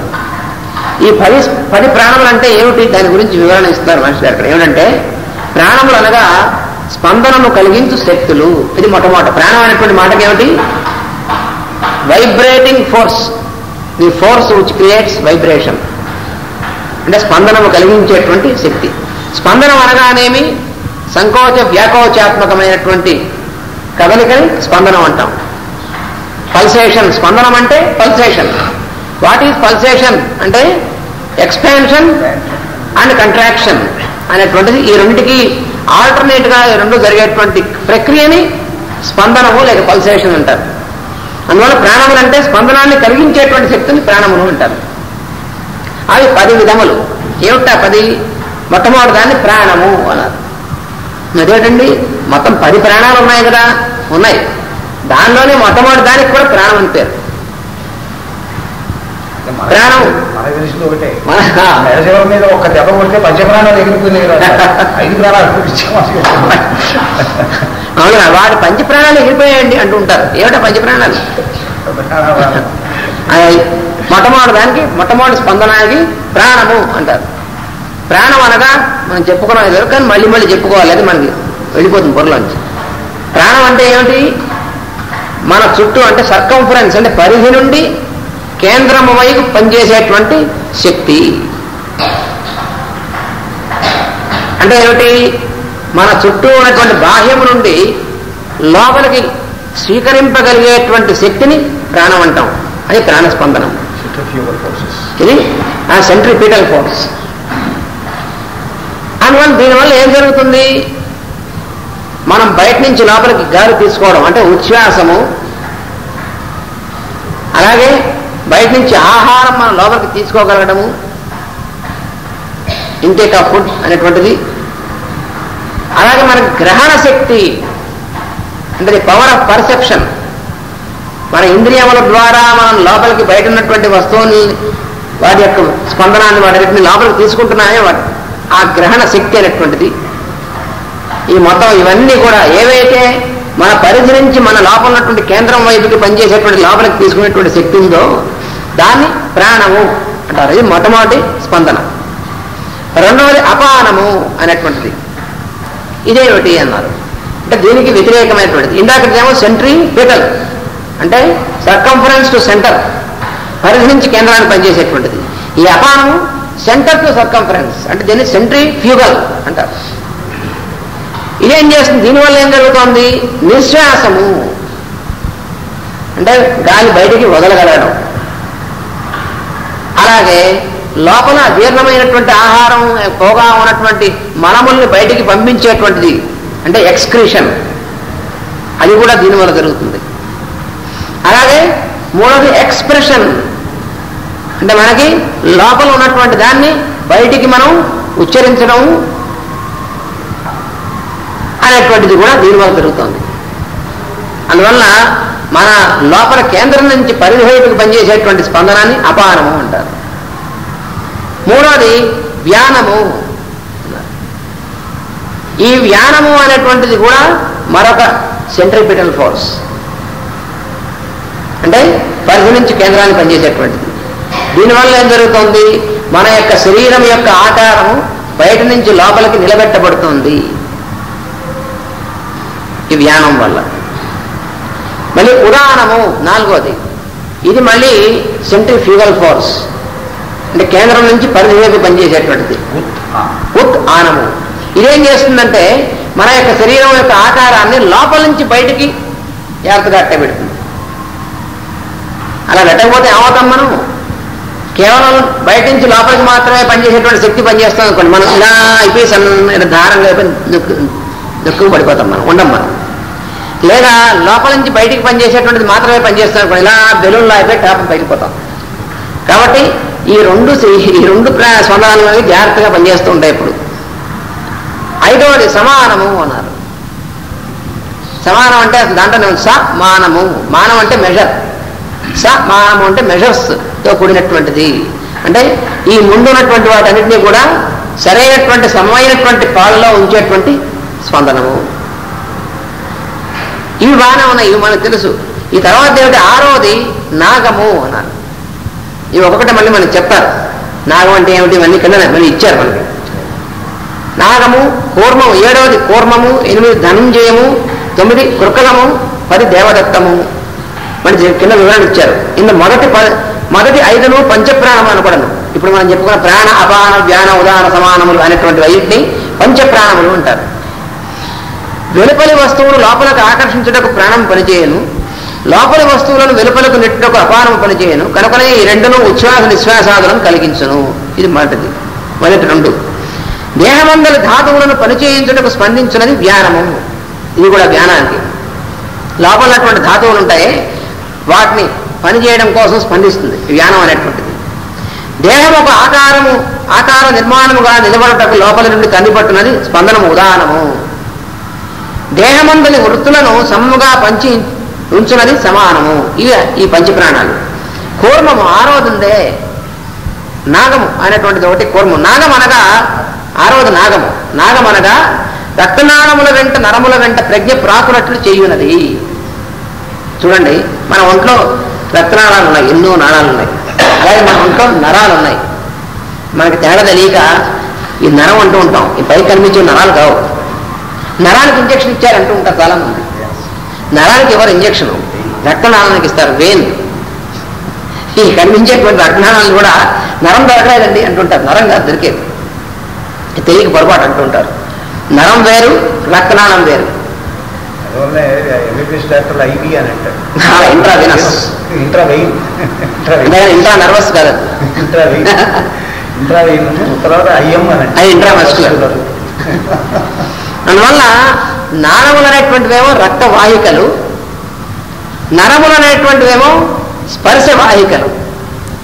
ఈ 10 ప్రాణములు అంటే ఏమిటి? దాని గురించి వివరణ ఇస్తారు మనిషి అక్కడ. ఏమిటంటే ప్రాణములు అనగా స్పందనము కలిగించు శక్తులు. ఇది మొట్టమొదట ప్రాణం అనేటువంటి మాటకి ఏమిటి? Vibrating force, the force which creates vibration, అంటే స్పందనము కలిగించేటువంటి శక్తి. స్పందనం అనగానేమి? సంకోచ వ్యాకోచాత్మకమైనటువంటి కదలికని స్పందనం అంటాం. పల్సేషన్, స్పందనం అంటే పల్సేషన్. వాట్ ఈజ్ పల్సేషన్ అంటే ఎక్స్పాన్షన్ అండ్ కంట్రాక్షన్ అనేటువంటిది. ఈ రెండింటికి ఆల్టర్నేట్ గా రెండు జరిగేటువంటి ప్రక్రియని స్పందనము లేక పల్సేషన్ అంటారు. అందువల్ల ప్రాణములు అంటే స్పందనాన్ని కలిగించేటువంటి శక్తిని ప్రాణములు అంటారు. అవి 10 విధములు. ఏమిటా 10? మొట్టమొదటి దాన్ని ప్రాణము అన్నారు. అదేంటండి, మొత్తం 10 ప్రాణాలు ఉన్నాయి కదా? ఉన్నాయి. దానిలోనే మొట్టమొదటి దానికి కూడా ప్రాణం అని పేరు. ప్రాణం మీద ఒక్క దెబ్బ కొడితే పంచప్రాణాలు ఎగిరిపోయినాయి. 5 ప్రాణాలు అవునా? వాడు పంచప్రాణాలు ఎగిరిపోయాయండి అంటూ ఉంటారు. ఏమిటా పంచప్రాణాలు? మొట్టమొదటి దానికి మొట్టమొదటి స్పందనానికి ప్రాణము అంటారు. ప్రాణం అనగా మనం చెప్పుకున్నాం ఎదురు, కానీ మళ్ళీ మళ్ళీ చెప్పుకోవాలి, అది మనకి వెళ్ళిపోతుంది బుర్రలోంచి. ప్రాణం అంటే ఏమిటి? మన చుట్టూ అంటే సర్కంఫరెన్స్ అంటే పరిధి నుండి కేంద్రము వైపు పనిచేసేటువంటి శక్తి. అంటే ఏమిటి? మన చుట్టూ ఉన్నటువంటి బాహ్యము నుండి లోపలికి స్వీకరింపగలిగేటువంటి శక్తిని ప్రాణం అంటాం. అది ప్రాణస్పందనం. ఇది ఆ సెంట్రిపిటల్ ఫోర్స్. అందువల్ల దీనివల్ల ఏం జరుగుతుంది? మనం బయట నుంచి లోపలికి గాలి తీసుకోవడం అంటే ఉచ్ఛ్వాసము, అలాగే బయట నుంచి ఆహారం మనం లోపలికి తీసుకోగలగడము, ఇంటేక్ ఆఫ్ ఫుడ్ అనేటువంటిది. అలాగే మనకి గ్రహణ శక్తి అంటే పవర్ ఆఫ్ పర్సెప్షన్, మన ఇంద్రియముల ద్వారా మనం లోపలికి బయట ఉన్నటువంటి వస్తువుని వాటి యొక్క స్పందనాన్ని వాటిని లోపలికి తీసుకుంటున్నామే, ఆ గ్రహణ శక్తి అనేటువంటిది. ఈ మొత్తం ఇవన్నీ కూడా ఏవైతే మన పరిధి నుంచి మన లోపల ఉన్నటువంటి కేంద్రం వైపుకి పనిచేసేటువంటి లోపలికి తీసుకునేటువంటి శక్తి ఉందో దాన్ని ప్రాణము అంటారు. ఇది మొట్టమొదటి స్పందన. రెండవది అపానము అనేటువంటిది. ఇదేమిటి అన్నారు అంటే దీనికి వ్యతిరేకమైనటువంటిది. ఇందాకదేమో సెంట్రిపిటల్ అంటే సర్కంఫరెన్స్ టు సెంటర్, పరిధి నుంచి కేంద్రాన్ని పనిచేసేటువంటిది. ఈ అపానము సెంటర్ టు సర్కంఫరెన్స్ అంటే దీన్ని సెంట్రిఫ్యూగల్ అంటారు. ఇదేం చేస్తుంది? దీనివల్ల ఏం జరుగుతోంది? నిశ్వాసము అంటే గాలి బయటికి వదలగలగడం, అలాగే లోపల జీర్ణమైనటువంటి ఆహారం పోగా ఉన్నటువంటి మలముల్ని బయటికి పంపించేటువంటిది అంటే ఎక్స్క్రీషన్, అది కూడా దీనివల్ల జరుగుతుంది. అలాగే మూడోది ఎక్స్ప్రెషన్, అంటే మనకి లోపల ఉన్నటువంటి దాన్ని బయటికి మనం ఉచ్చరించడం అనేటువంటిది కూడా దీనివల్ల జరుగుతుంది. అందువల్ల మన లోపల కేంద్రం నుంచి పరిధి వైపుకి పనిచేసేటువంటి స్పందనాన్ని అపానము అంటారు. మూడోది వ్యానము. ఈ వ్యానము అనేటువంటిది కూడా మరొక సెంట్రిపిటల్ ఫోర్స్, అంటే పరిధి నుంచి కేంద్రాన్ని పనిచేసేటువంటిది. దీనివల్ల ఏం జరుగుతుంది, మన యొక్క శరీరం యొక్క ఆకారము బయట నుంచి లోపలికి నిలబెట్టబడుతుంది ఈ వ్యానం వల్ల. మళ్ళీ ఉదానము నాలుగోది, ఇది మళ్ళీ సెంట్రిఫ్యూగల్ ఫోర్స్, అంటే కేంద్రం నుంచి పరిధి వైపు పనిచేసేటువంటిది. ఉత్ ఆనము ఇదేం చేస్తుందంటే మన యొక్క శరీరం యొక్క ఆకారాన్ని లోపల నుంచి బయటికి జాగ్రత్తగా అట్టబెడుతుంది. అలా పెట్టకపోతే ఏమవుతాం, మనం కేవలం బయట నుంచి లోపలికి మాత్రమే పనిచేసేటువంటి శక్తి పనిచేస్తాం అనుకోండి, మనం ఇలా అయిపోయి సన్న దారంగా అయిపోయి దుఃఖం పడిపోతాం, మనం ఉండం. మనం లేదా లోపల నుంచి బయటికి పనిచేసేటువంటిది మాత్రమే పనిచేస్తాం అనుకోండి, ఇలా బెలూన్లో అయిపోయి టాప్ పైకిపోతాం. కాబట్టి ఈ రెండు స్పందనాలు అనేవి జాగ్రత్తగా పనిచేస్తూ ఉంటాయి. ఇప్పుడు ఐదవది సమానము అన్నారు. సమానం అంటే దాంట్లో సమానము, మానం అంటే మెజర్, సమానము అంటే మెజర్స్తో కూడినటువంటిది. అంటే ఈ ముందున్నటువంటి వాటన్నిటినీ కూడా సరైనటువంటి సమమైనటువంటి పాలలో ఉంచేటువంటి స్పందనము. ఇవి బాగానే ఉన్నాయి, ఇవి మనకు తెలుసు. ఈ తర్వాత ఏమిటి, ఆరోది నాగము అన్నారు. ఇవి ఒక్కొక్కటి మళ్ళీ మనకి చెప్తారు. నాగం అంటే ఏమిటి, ఇవన్నీ కింద మళ్ళీ ఇచ్చారు మనకి. నాగము, కూర్మము, 7వది కూర్మము, 8 ధనంజయము, 9 కృకలము, 10 దేవదత్తము. మళ్ళీ కింద వివరణ ఇచ్చారు. ఇందులో మొదటి 5 పంచప్రాణము అనకూడదు. ఇప్పుడు మనం చెప్పుకున్న ప్రాణ, అపాన, వ్యాన, ఉదాన, సమానములు అనేటువంటి వీటిని పంచప్రాణములు అంటారు. వెలుపలి వస్తువులు లోపలకు ఆకర్షించుటకు ప్రాణం పనిచేయను, లోపలి వస్తువులను వెలుపలకు నెట్టుటకు అపానము పనిచేయను, కనుకనే ఈ రెండును ఉచ్ఛ్వాస నిశ్వాసాదులను కలిగించును. ఇది మొదటి 2. దేహమందలి ధాతువులను పనిచేయించుటకు స్పందించున్నది వ్యానము. ఇది కూడా వ్యానానికి లోపల ఉన్నటువంటి ధాతువులు ఉంటాయి, వాటిని పనిచేయడం కోసం స్పందిస్తుంది వ్యానం అనేటువంటిది. దేహం ఒక ఆకార నిర్మాణముగా నిలబడటకు లోపల నుండి కందిపట్టున్నది స్పందనము ఉదానము. దేహమందలి వృత్తులను సమ్ముగా పంచి ఉంచున్నది సమానము. ఇవి ఈ పంచప్రాణాలు. కూర్మము 6వది నాగము అనేటువంటిది ఒకటి కూర్మం. నాగం అనగా 6వది నాగము. నాగం అనగా రక్తనాళముల వెంట నరముల వెంట ప్రజ్ఞ ప్రాకునట్లు చేయున్నది. చూడండి, మన ఒంట్లో రక్తనాళాలు ఉన్నాయి, ఎన్నో నాళాలు ఉన్నాయి. అలాగే మన ఒంట్లో నరాలు ఉన్నాయి. మనకి తేడా తెలియక ఈ నరం అంటూ ఉంటాం, ఈ పైకి కనిపించే నరాలు కావు. నరానికి ఇంజక్షన్ ఇచ్చారంటూ ఉంటారు చాలా మంది. నరానికి ఎవరు ఇంజక్షన్, రక్తనాళానికి ఇస్తారు, వెయిన్. ఈ కనిపించేటువంటి రక్తనాళాలను కూడా నరం దొరకలేదండి అంటుంటారు. నరం కాదు దొరికేది, తెలియక పొరపాటు అంటుంటారు. నరం వేరు, రక్తనాళం వేరు. ఇంట్రావెనస్, ఇంట్రా నర్వస్ కాదు, ఇంట్రామస్క్యులర్. అందువల్ల నాళములు అనేటువంటివేమో రక్తవాహికలు, నరములు అనేటువంటివేమో స్పర్శవాహికలు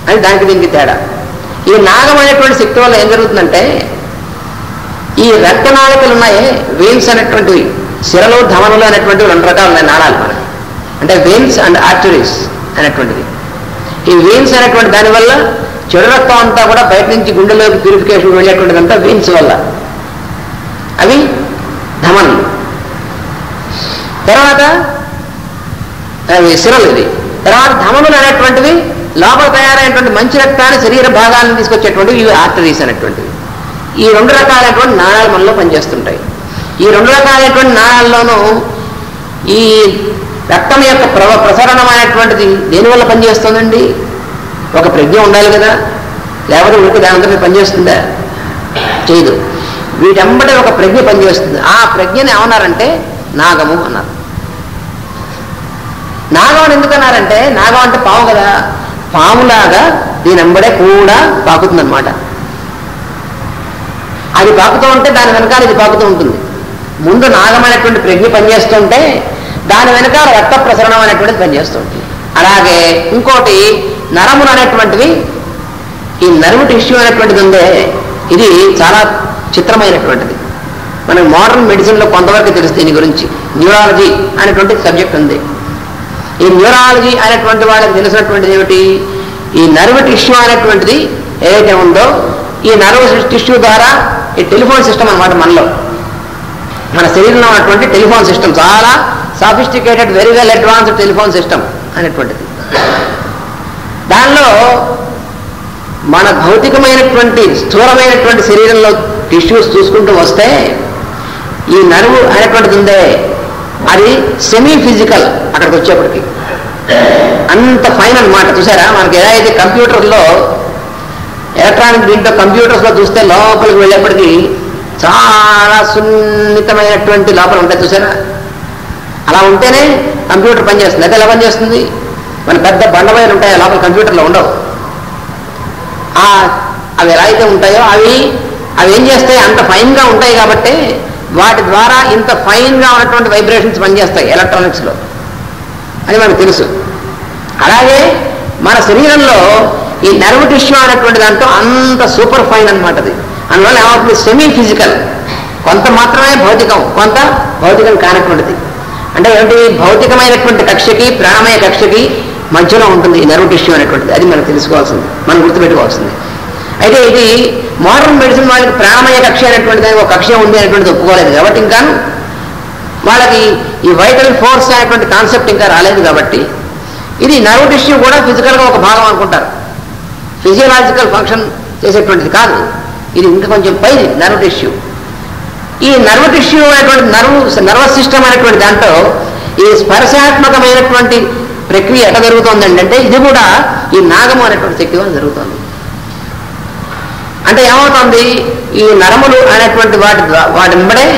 అని దానికి దీనికి తేడా. ఈ నాగం అనేటువంటి శక్తి వల్ల ఏం జరుగుతుందంటే, ఈ రక్తనాళికలు ఉన్నాయి, వెయిన్స్ అనేటువంటివి, శిరలు ధమనులు అనేటువంటివి 2 రకాలు ఉన్నాయి నాళాలు మనకి. అంటే వెయిన్స్ అండ్ ఆర్టరీస్ అనేటువంటివి. ఈ వెయిన్స్ అనేటువంటి దానివల్ల చెడు రక్తం అంతా కూడా బయట నుంచి గుండెలోకి ప్యూరిఫికేషన్ వెళ్ళేటువంటిదంతా వెయిన్స్ వల్ల, అవి ధమనులు. తర్వాత శిరలు, ఇది. తర్వాత ధమనులు అనేటువంటివి లోపల తయారైనటువంటి మంచి రక్తాన్ని శరీర భాగాలను తీసుకొచ్చేటువంటివి, ఇవి ఆర్టరీస్ అనేటువంటివి. ఈ 2 రకాలైనటువంటి నాళాలు మనలో పనిచేస్తుంటాయి. ఈ 2 రకాలైనటువంటి నాళాల్లోనూ ఈ రక్తం యొక్క ప్రసరణం అనేటువంటిది దేనివల్ల పనిచేస్తుందండి? ఒక ప్రజ్ఞ ఉండాలి కదా, లేకపోతే ఊరికి దానితో పనిచేస్తుందా? చేయదు. వీటంబడే ఒక ప్రజ్ఞ పనిచేస్తుంది. ఆ ప్రజ్ఞని ఏమన్నారంటే నాగము అన్నారు. నాగం అని ఎందుకన్నారంటే, నాగం అంటే పాము కదా, పాములాగా దీనంబడే కూడా పాకుతుంది అనమాట. అది పాకుతూ ఉంటే దాని వెనకాల ఇది పాకుతూ ఉంటుంది. ముందు నాగమైనటువంటి ప్రజ్ఞ పనిచేస్తుంటే దాని వెనకాల రక్త ప్రసరణం అనేటువంటిది పనిచేస్తూ ఉంటుంది. అలాగే ఇంకోటి నరములు అనేటువంటివి, ఈ నర్వ్ టిష్యూ అనేటువంటిది ఉందే, ఇది చాలా చిత్రమైనటువంటిది. మనకి మోడర్న్ మెడిసిన్లో కొంతవరకు తెలుస్తుంది దీని గురించి. న్యూరాలజీ అనేటువంటి సబ్జెక్ట్ ఉంది. ఈ న్యూరాలజీ అనేటువంటి వాళ్ళకి తెలిసినటువంటిది ఏమిటి, ఈ నర్వ్ టిష్యూ అనేటువంటిది ఏదైతే ఉందో, ఈ నర్వ్ టిష్యూ ద్వారా ఈ టెలిఫోన్ సిస్టమ్ అన్నమాట. మనలో మన శరీరంలో ఉన్నటువంటి టెలిఫోన్ సిస్టమ్ చాలా sophisticated, very well advanced telephone system అనేటువంటిది. దానిలో మన భౌతికమైనటువంటి స్థూలమైనటువంటి శరీరంలో టిష్యూస్ చూసుకుంటూ వస్తే ఈ నర్వ్ అనేటువంటిది ఉందే, అది సెమీ ఫిజికల్. అక్కడికి వచ్చేప్పటికి అంత ఫైన్ అన్నమాట. చూసారా, మనకి ఎలా అయితే కంప్యూటర్లో ఎలక్ట్రానిక్ దీంట్లో కంప్యూటర్స్లో చూస్తే లోపలికి వెళ్ళేప్పటికీ చాలా సున్నితమైనటువంటి లోపల ఉంటాయి. చూసారా, అలా ఉంటేనే కంప్యూటర్ పనిచేస్తుంది. అయితే ఎలా పనిచేస్తుంది, మన పెద్ద బండవైలు ఉంటాయో లోపల కంప్యూటర్లో ఉండవు. అవి ఎలా అయితే ఉంటాయో అవి ఏం చేస్తాయి, అంత ఫైన్గా ఉంటాయి కాబట్టి వాటి ద్వారా ఇంత ఫైన్గా ఉన్నటువంటి వైబ్రేషన్స్ పనిచేస్తాయి ఎలక్ట్రానిక్స్లో. అది మనకు తెలుసు. అలాగే మన శరీరంలో ఈ నర్వ్ టిష్యూ అనేటువంటి దాంట్లో అంత సూపర్ ఫైన్ అనమాట అది. అందువల్ల ఏమవుతుంది, సెమీ ఫిజికల్, కొంత మాత్రమే భౌతికం, కొంత భౌతికం కానటువంటిది. అంటే ఏమిటి, భౌతికమైనటువంటి కక్షకి ప్రాణమయ కక్షకి మధ్యలో ఉంటుంది ఈ నర్వ్ టిష్యూ అనేటువంటిది. అది మనం తెలుసుకోవాల్సింది, మనం గుర్తుపెట్టుకోవాల్సింది. అయితే ఇది మోడర్న్ మెడిసిన్ వాళ్ళకి ప్రాణమయ కక్ష అనేటువంటి దానికి ఒక కక్ష ఉంది అనేటువంటిది ఒప్పుకోలేదు కాబట్టి, ఇంకా వాళ్ళకి ఈ వైటల్ ఫోర్స్ అనేటువంటి కాన్సెప్ట్ ఇంకా రాలేదు కాబట్టి, ఇది నర్వ్ టిష్యూ కూడా ఫిజికల్గా ఒక భాగం అనుకుంటారు. ఫిజియలాజికల్ ఫంక్షన్ చేసేటువంటిది కాదు, ఇది ఇంకా కొంచెం పైది నర్వ్ టిష్యూ. ఈ నర్వ్ టిష్యూ అనేటువంటి నర్వస్ సిస్టమ్ అనేటువంటి దాంట్లో ఈ స్పర్శాత్మకమైనటువంటి ప్రక్రియ ఎట్లా జరుగుతుందండి అంటే, ఇది కూడా ఈ నాగము అనేటువంటి శక్తి వల్ల జరుగుతుంది. అంటే ఏమవుతుంది, ఈ నరములు అనేటువంటి వాటి వెంబడే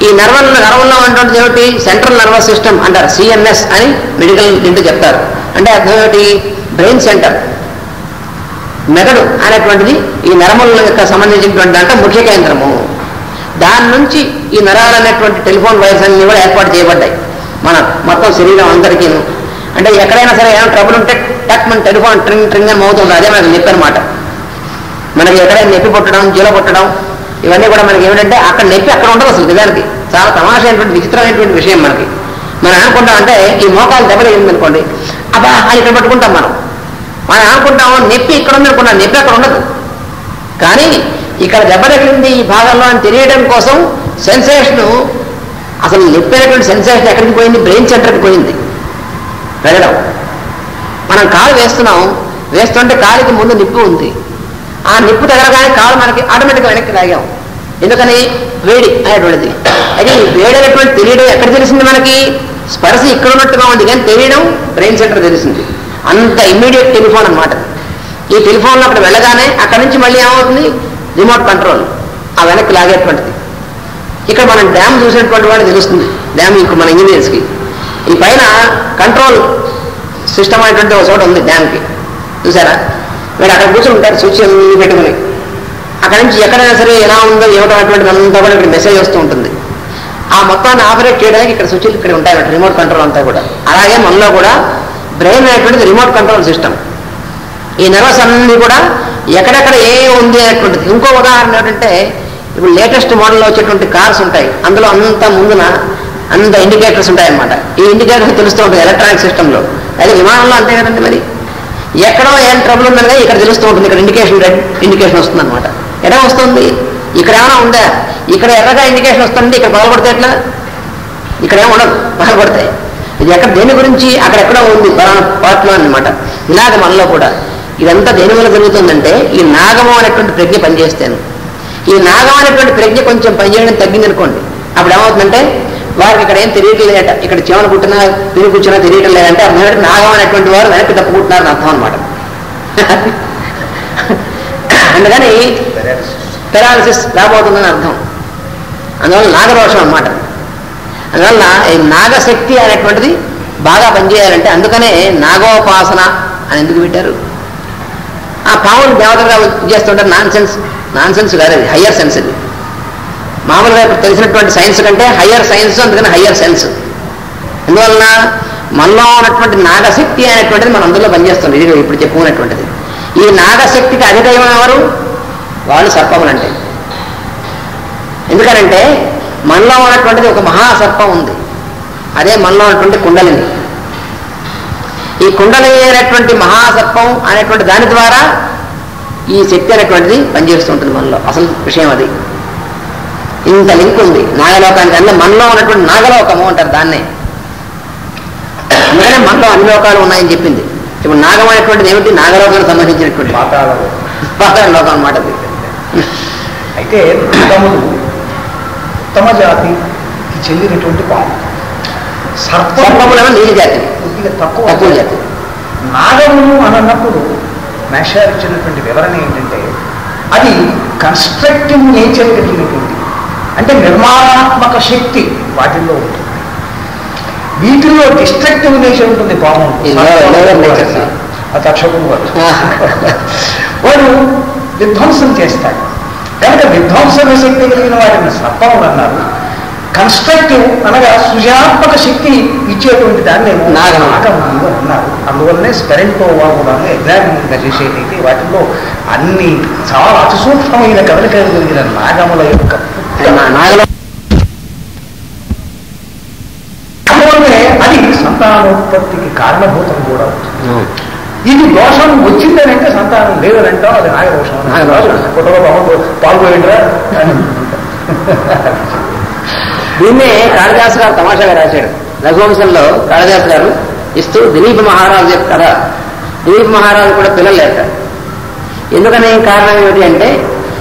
ఈ నర్వల్లో ఉన్నటువంటి ఏమిటి, సెంట్రల్ నర్వస్ సిస్టమ్ అంటారు, సిఎన్ఎస్ అని మెడికల్ దీంట్లో చెప్తారు. అంటే అర్థం ఏమిటి, బ్రెయిన్ సెంటర్, మెదడు అనేటువంటిది ఈ నరముల యొక్క సంబంధించినటువంటి దాంట్లో ముఖ్య కేంద్రము. దాని నుంచి ఈ నరాలు అనేటువంటి టెలిఫోన్ వైర్స్ అన్ని కూడా ఏర్పాటు చేయబడ్డాయి మన మొత్తం శరీరం అందరికీ. అంటే ఎక్కడైనా సరే ఏమైనా ట్రబుల్ ఉంటే టక్ మన టెలిఫోన్ ట్రింగ్ ట్రింగ్ అని మోగుతుంది. అదే మనకి నొప్పి అనమాట. మనకి ఎక్కడైనా నొప్పి పుట్టడం, జీల పుట్టడం, ఇవన్నీ కూడా మనకి ఏమిటంటే అక్కడ నొప్పి అక్కడ ఉండదు అసలు. నిజానికి చాలా తమాషైనటువంటి విచిత్రమైనటువంటి విషయం. మనం అనుకుంటాం అంటే ఈ మోకాలు దెబ్బతగిలింది అనుకోండి, అబ్బా అని ఇక్కడ పట్టుకుంటాం. మనం అనుకుంటాము నొప్పి ఇక్కడ ఉంది అనుకున్నాం, నొప్పి అక్కడ ఉండదు. కానీ ఇక్కడ దెబ్బ తగిలింది ఈ భాగంలో అని తెలియడం కోసం సెన్సేషను, అసలు నొప్పి అనేటువంటి సెన్సేషన్ ఎక్కడికి పోయింది, బ్రెయిన్ సెంటర్కి పోయింది వెళ్ళడం. మనం కాలు వేస్తుంటే కాలికి ముందు నిప్పు ఉంది. ఆ నిప్పు తగలగానే కాలు మనకి ఆటోమేటిక్గా వెనక్కి లాగాం. ఎందుకని, వేడి అనేటువంటిది. అయితే ఈ వేడి అనేటువంటి తెలియడం ఎక్కడ తెలిసింది మనకి, స్పర్శ ఇక్కడ ఉన్నట్టుగా ఉంది కానీ తెలియడం బ్రెయిన్ సెంటర్ తెలిసింది. అంత ఇమ్మీడియట్ టెలిఫోన్ అనమాట. ఈ టెలిఫోన్లో అక్కడ వెళ్ళగానే అక్కడి నుంచి మళ్ళీ ఏమవుతుంది, రిమోట్ కంట్రోల్ ఆ వెనక్కి లాగేటువంటిది. ఇక్కడ మనం డ్యామ్ చూసినటువంటి వాడు తెలుస్తుంది. డ్యామ్ ఇక్కడ మన ఇంజనీర్స్కి ఈ పైన కంట్రోల్ సిస్టమ్ అనేటువంటి ఒక చోట ఉంది డ్యామ్కి. చూసారా, మీరు అక్కడ కూర్చొని ఉంటారు స్విచ్ పెట్టుకుని. అక్కడి నుంచి ఎక్కడైనా సరే ఎలా ఉందో ఏమిటో అటువంటిది అంతా కూడా ఇక్కడ మెసేజ్ వస్తూ ఉంటుంది. ఆ మొత్తాన్ని ఆపరేట్ చేయడానికి ఇక్కడ స్విచ్లు ఇక్కడ ఉంటాయి, రిమోట్ కంట్రోల్ అంతా కూడా. అలాగే మనలో కూడా బ్రెయిన్ అనేటువంటిది రిమోట్ కంట్రోల్ సిస్టమ్. ఈ నర్వస్ అన్నీ కూడా ఎక్కడెక్కడ ఏ ఉంది అనేటువంటిది. ఇంకో ఉదాహరణ ఏంటంటే, ఇప్పుడు లేటెస్ట్ మోడల్లో వచ్చేటువంటి కార్స్ ఉంటాయి, అందులో అంత ముందున అంత ఇండికేటర్స్ ఉంటాయన్నమాట. ఈ ఇండికేటర్స్ తెలుస్తూ ఉంటుంది ఎలక్ట్రానిక్ సిస్టంలో. అయితే విమానంలో అంతే కదండి. మరి ఎక్కడో ఏం ట్రబుల్ ఉందనగా ఇక్కడ తెలుస్తూ ఉంటుంది. ఇక్కడ ఇండికేషన్, రెడ్ ఇండికేషన్ వస్తుంది అనమాట. ఎలా వస్తుంది, ఇక్కడ ఏమైనా ఉందా, ఇక్కడ ఎర్రగా ఇండికేషన్ వస్తుంది, ఇక్కడ పగలబడితే ఎట్లా, ఇక్కడ ఏమి ఉండదు, పగలబడతాయి. ఇది ఎక్కడ దేని గురించి, అక్కడెక్కడో ఉంది పలానా పార్ట్లో అనమాట. ఇలాగ మనలో కూడా ఇదంతా దేని వల్ల జరుగుతుందంటే, ఈ నాగము అనేటువంటి ప్రజ్ఞ పనిచేస్తాను. ఈ నాగం అనేటువంటి ప్రజ్ఞ కొంచెం పనిచేయడం తగ్గిందనుకోండి, అప్పుడు ఏమవుతుందంటే వారికి ఇక్కడ ఏం తెలియట్లేదట, ఇక్కడ చెవులు పుట్టినా తిరిగి కూర్చున్నా తెలియటం లేదంటే అర్థం నాగం అనేటువంటి వారు వెనక్కి తప్పుకుంటున్నారని అర్థం అనమాట. అందుకని పెరాలసిస్ రాబోతుందని అర్థం. అందువల్ల నాగదోషం అన్నమాట. అందువల్ల ఈ నాగశక్తి అనేటువంటిది బాగా పనిచేయాలంటే అందుకనే నాగోపాసన అని ఎందుకు పెట్టారు. ఆ పావులు దేవతగా చేస్తుంటారు. నాన్ సెన్స్ కాదు, అది హయ్యర్ సెన్స్. ఇది మామూలుగా ఇప్పుడు తెలిసినటువంటి సైన్స్ కంటే హయ్యర్ సైన్స్, అందుకని హయ్యర్ సెన్స్. ఎందువలన మనలో ఉన్నటువంటి నాగశక్తి అనేటువంటిది మన అందులో పనిచేస్తుంది. ఇది ఇప్పుడు చెప్పుకున్నటువంటిది. ఈ నాగశక్తికి అధికమైన ఎవరు? వాళ్ళు సర్పములంటే. ఎందుకనంటే మనలో ఉన్నటువంటిది ఒక మహాసర్పం ఉంది, అదే మనలో ఉన్నటువంటి కుండలిని. ఈ కుండలిని అనేటువంటి మహాసర్పం అనేటువంటి దాని ద్వారా ఈ శక్తి అనేటువంటిది పనిచేస్తూ ఉంటుంది మనలో. అసలు విషయం అది. ఇంత లింక్ ఉంది నాగలోకానికి. అందులో మనలో ఉన్నటువంటి నాగలోకము అంటారు దాన్నే. అందుకనే మనలో అన్ని లోకాలు ఉన్నాయని చెప్పింది. ఇప్పుడు నాగం అనేటువంటిది ఏమిటి? నాగలోకానికి సంబంధించినటువంటి పాతాళ లోకం అన్నమాట. అయితే నాగములు ఉత్తమ జాతికి చెందినటువంటి పాము. సర్పములను నీలి జాతి, కొద్దిగా తక్కువ జాతి. నాగములు అని అన్నప్పుడు మేషారు ఇచ్చినటువంటి వివరణ ఏంటంటే అది కన్స్ట్రక్టివ్ నేచర్ కలిగినటువంటి, అంటే నిర్మాణాత్మక శక్తి వాటిల్లో ఉంటుంది. వీటిల్లో డిస్ట్రక్టివ్ నేచర్ ఉంటుంది పాము. తక్షకుడు వాడు విధ్వంసం చేస్తాడు. కనుక విధ్వంసన శక్తి కలిగిన వాటిని సర్పములు అన్నారు. కన్స్ట్రక్టివ్ అనగా సృజనాత్మక శక్తి ఇచ్చేటువంటి దాన్ని నాగములు అన్నారు. అందువల్లనే స్పెరెంటోవా కూడా ఎగ్జామినింగ్గా చేసేటైతే వాటిల్లో అన్ని చాలా అతి సూక్ష్మమైన కదలికలు కలిగిన నాగముల యొక్క అందువల్లనే అది సంతానోత్పత్తికి కారణభూతం కూడా అవుతుంది. ఇది దోషం వచ్చిందనంటే సంతానం లేదనంటాం, అది నాగదోషం. కుటుంబ పాల్గొంటారా? దీన్నే కాళిదాసు గారు తమాషాగా రాశాడు. రఘువంశంలో కాళిదాసు గారు ఇస్తూ దిలీప్ మహారాజు యొక్క కథ. దిలీప్ మహారాజు కూడా పిల్లలు లేక. ఎందుకనే కారణం ఏమిటి అంటే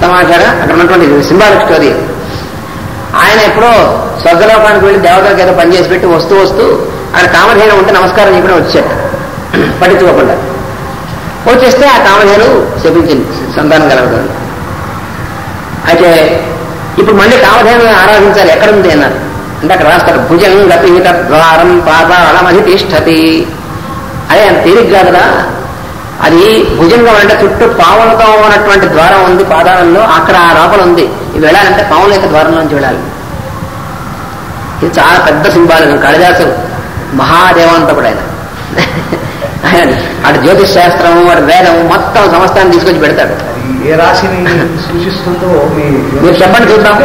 తమాషాగా అక్కడ ఉన్నటువంటి సింబాలిక్ స్టోరీ. ఆయన ఎప్పుడో స్వర్గలోకానికి వెళ్ళి దేవతలకు ఏదో పనిచేసి పెట్టి వస్తూ వస్తూ ఆయన కామధేను ఉంటే నమస్కారం చెప్పిన వచ్చాడు పట్టించుకోకుండా. వచ్చేస్తే ఆ కామధేను శపించింది సంతానం కలగదు. అయితే ఇప్పుడు మళ్ళీ కామధేను ఆరాధించాలి, ఎక్కడుంది అన్నారు. అంటే అక్కడ రాస్తారు భుజంగ పీఠ ద్వారం పాతాళమధితిష్టతి. అదే అంత తేలిగ్గా కదా. అది భుజంగం అంటే చుట్టూ పావులతో ఉన్నటువంటి ద్వారం ఉంది పాదాలలో, అక్కడ ఆ లోపల ఉంది. ఇది వెళ్ళాలంటే పావుల యొక్క ద్వారంలోంచి వెళ్ళాలి. ఇది చాలా పెద్ద సింబాలిజం. కాళిదాసు మహాదేవంతకుడు ఆయన. అటు జ్యోతిష్ శాస్త్రము, అటు వేదము మొత్తం సమస్తాన్ని తీసుకొచ్చి పెడతాడు. ఏ రాశిని సూచిస్తుందో మీరు చెప్పండి చూద్దాం.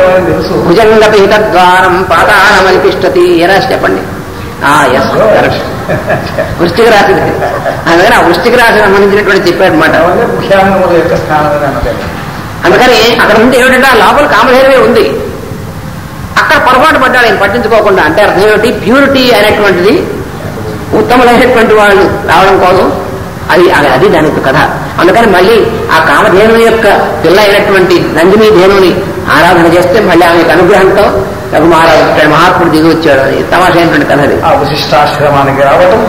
భుజంగ పీఠ ద్వారం పాతాళమధితిష్టతి. ఏ రాశి చెప్పండి? వృశ్చిక రాశి. అందుకని ఆ వృశ్చిక రాశి సంబంధించినటువంటి చెప్పాడు అనమాట. అందుకని అక్కడ ఉంది ఏమిటంటే ఆ లోపల కామధేనువే ఉంది. అక్కడ పొరపాటు పడ్డాడు ఆయన పట్టించుకోకుండా. అంటే అర్థం ఏమిటి? ప్యూరిటీ అనేటువంటిది ఉత్తములైనటువంటి వాళ్ళు రావడం కోసం అది దానికి కథ. అందుకని మళ్ళీ ఆ కామధేను యొక్క పిల్ల అయినటువంటి నందిని ధేనుని ఆరాధన చేస్తే మళ్ళీ ఆమెకు అనుగ్రహంతో రఘుమహారాజు మహాత్ముడు దిగి వచ్చాడు. అది తమాషైనటువంటి కథ. అది ఆ వశిష్టాశ్రమానికి రావటం.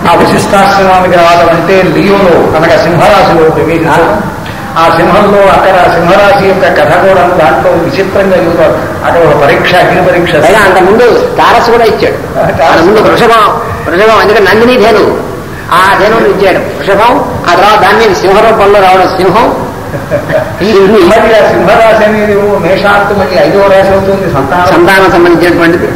ఆ వశిష్టాశ్రమానికి రావడం అంటే లియోలో అనగా సింహరాశిలో ప్రవేశించడం. ఆ సింహంలో అక్కడ సింహరాశి యొక్క కథ కూడా దాంట్లో విచిత్రంగా చూడాలి. అక్కడ ఒక పరీక్ష, అగ్ని పరీక్ష. అంత ముందు తారసు కూడా ఇచ్చాడు. ముందు వృషభం ఎందుకంటే నందిని ధేను, ఆ ధేనువుని ఇచ్చాడు వృషభం. ఆ తర్వాత దాని మీద సింహరూపంలో రావడం సింహం. మరి ఆ సింహరాశి అనేది మేషాంతు మళ్ళీ 5వ రాశి అవుతుంది, సంతానం సంబంధించినటువంటిది.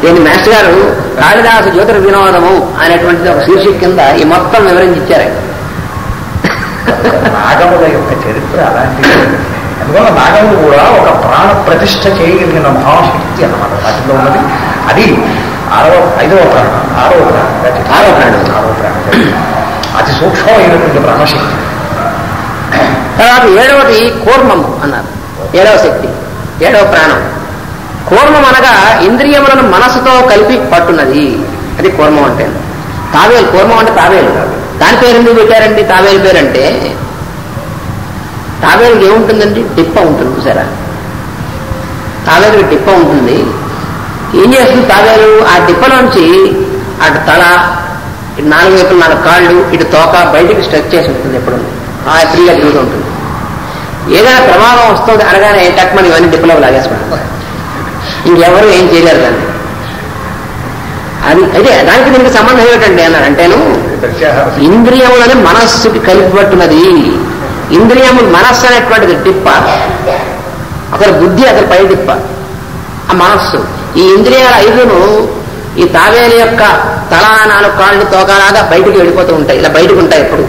దీన్ని మాస్టర్ గారు కాళిదాసు జ్యోతిర్వినోదము అనేటువంటిది ఒక శీర్షిక కింద ఈ మొత్తం వివరించి ఇచ్చారు. నాగముల యొక్క చరిత్ర అలాంటిది. అందువల్ల నాగములు కూడా ఒక ప్రాణ ప్రతిష్ఠ చేయగలిగిన మహాశక్తి అన్నమాట వాటిలో ఉన్నది. అది 5వ ప్రాణం, 6వ ప్రాణం అతి సూక్ష్మమైనటువంటి ప్రాణశక్తి. తర్వాత 7వది కూర్మము అన్నారు. 7వ శక్తి, 7వ ప్రాణం. కూర్మం అనగా ఇంద్రియములను మనసుతో కలిపి పట్టున్నది. అది కూర్మం అంటే. తావేలు, కూర్మం అంటే తావేలు. దాని పేరు ఎందుకు పెట్టారండి తావేలు పేరు అంటే? తావేలుకి ఏముంటుందండి? టిప్ప ఉంటుంది చూసారా? తావేలుకి టిప్ప ఉంటుంది. ఏం చేస్తుంది తావేలు? ఆ టిప్పలోంచి అటు తల, ఇటు 4 వైపులు 4 కాళ్ళు, ఇటు తోక బయటికి స్ట్రెచ్ చేసి ఉంటుంది. ఎప్పుడు ఆ ఫ్రీగా తిరుగుతూ ఉంటుంది. ఏదైనా ప్రమాదం వస్తుంది అనగానే టక్మని ఇవన్నీ టిప్పలో లాగేసుకుంటారు. ఇంకెవరు ఏం చేయలేరు దాన్ని. అది అయితే దానికి దీనికి సంబంధం ఏమిటండి అన్నారు అంటేను, ఇంద్రియములని మనస్సుకి కలిపిపట్టున్నది. ఇంద్రియము మనస్సు అనేటువంటిది టిప్ప, అసలు బుద్ధి అసలు పై టిప్ప, ఆ మనస్సు. ఈ ఇంద్రియాల 5ను ఈ తాబేలు యొక్క తల 4 కాళ్ళు తోకలాగా బయటికి వెళ్ళిపోతూ ఉంటాయి, ఇలా బయటకు ఉంటాయి. ఎప్పుడు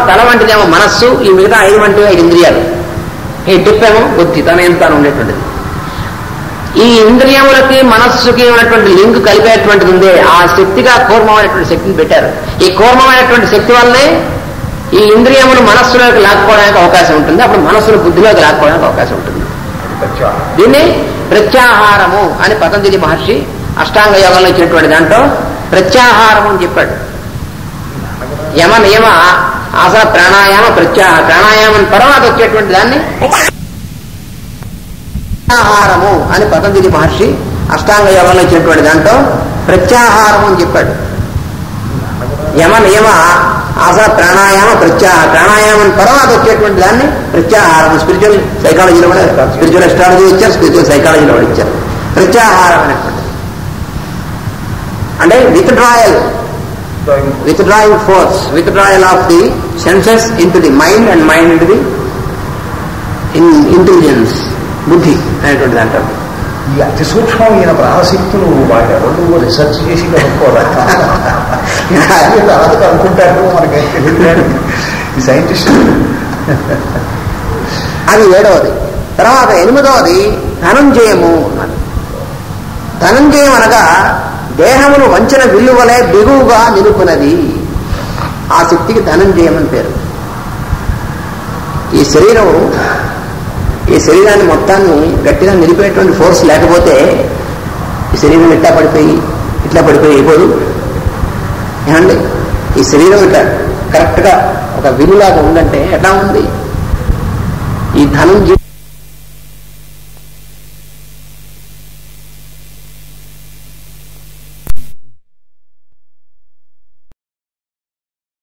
తల వంటిదేమో మనస్సు, ఈ మిగతా 5 వంటివి 5 ఇంద్రియాలు, ఈ డిప్పేమో బుద్ధి, తన ఎంత ఉండేటువంటిది. ఈ ఇంద్రియములకి మనస్సుకి ఉన్నటువంటి లింక్ కలిపేటువంటిది ఉందే, ఆ శక్తిగా కూర్మమైనటువంటి శక్తిని పెట్టారు. ఈ కూర్మమైనటువంటి శక్తి వల్లే ఈ ఇంద్రియములు మనస్సులోకి లాక్కోవడానికి అవకాశం ఉంటుంది, అప్పుడు మనస్సును బుద్ధిలోకి లాక్కోవడానికి అవకాశం ఉంటుంది. దీన్ని ప్రత్యాహారము అని పతంజలి మహర్షి అష్టాంగ యోగంలో ఇచ్చినటువంటి దాంట్లో ప్రత్యాహారము అని చెప్పాడు. యమ నియమ ఆసన ప్రాణాయామ ప్రాణాయామం తర్వాత వచ్చేటువంటి దాన్ని ప్రత్యాహారము అని పతంజలి మహర్షి అష్టాంగ యోగంలో ఇచ్చినటువంటి దాంట్లో ప్రత్యాహారము అని చెప్పాడు. యమ నియమ ఆసన ప్రాణాయామ ప్రాణాయామం తర్వాత వచ్చేటువంటి దాన్ని ప్రత్యాహారం. స్పిరిచువల్ సైకాలజీలో కూడా, స్పిరిచువల్ ఎస్ట్రాలజీ ఇచ్చారు, స్పిరిచువల్ సైకాలజీలో కూడా ఇచ్చారు. ప్రత్యాహారం అనేటువంటి అంటే withdrawing force, withdrawal of the senses into the mind and mind into the intelligence, బుద్ధి అనేటువంటిది అంటారు. ఈ అతి సూక్ష్మమైన ప్రాణశక్తులు వాళ్ళెవరు రీసెర్చ్ చేసి కనుక్కోవాలి, తర్వాత కనుక్కుంటారు మనకి ఈ సైంటిస్ట్. అది 7వది. తర్వాత 8వది ధనంజయము. ధనంజయం అనగా దేహమును వంచన విల్లువలే బిగువుగా నిలుపునది. ఆ శక్తికి ధనంజయం అని పేరు. ఈ శరీరాన్ని మొత్తాన్ని గట్టిగా నిలిపేటువంటి ఫోర్స్ లేకపోతే ఈ శరీరం ఇట్లా పడిపోయి అయిపోదు ఏమండి. ఈ శరీరం ఇట్లా కరెక్ట్గా ఒక విలులాగా ఉందంటే ఎట్లా ఉంది? ఈ ధనంజయం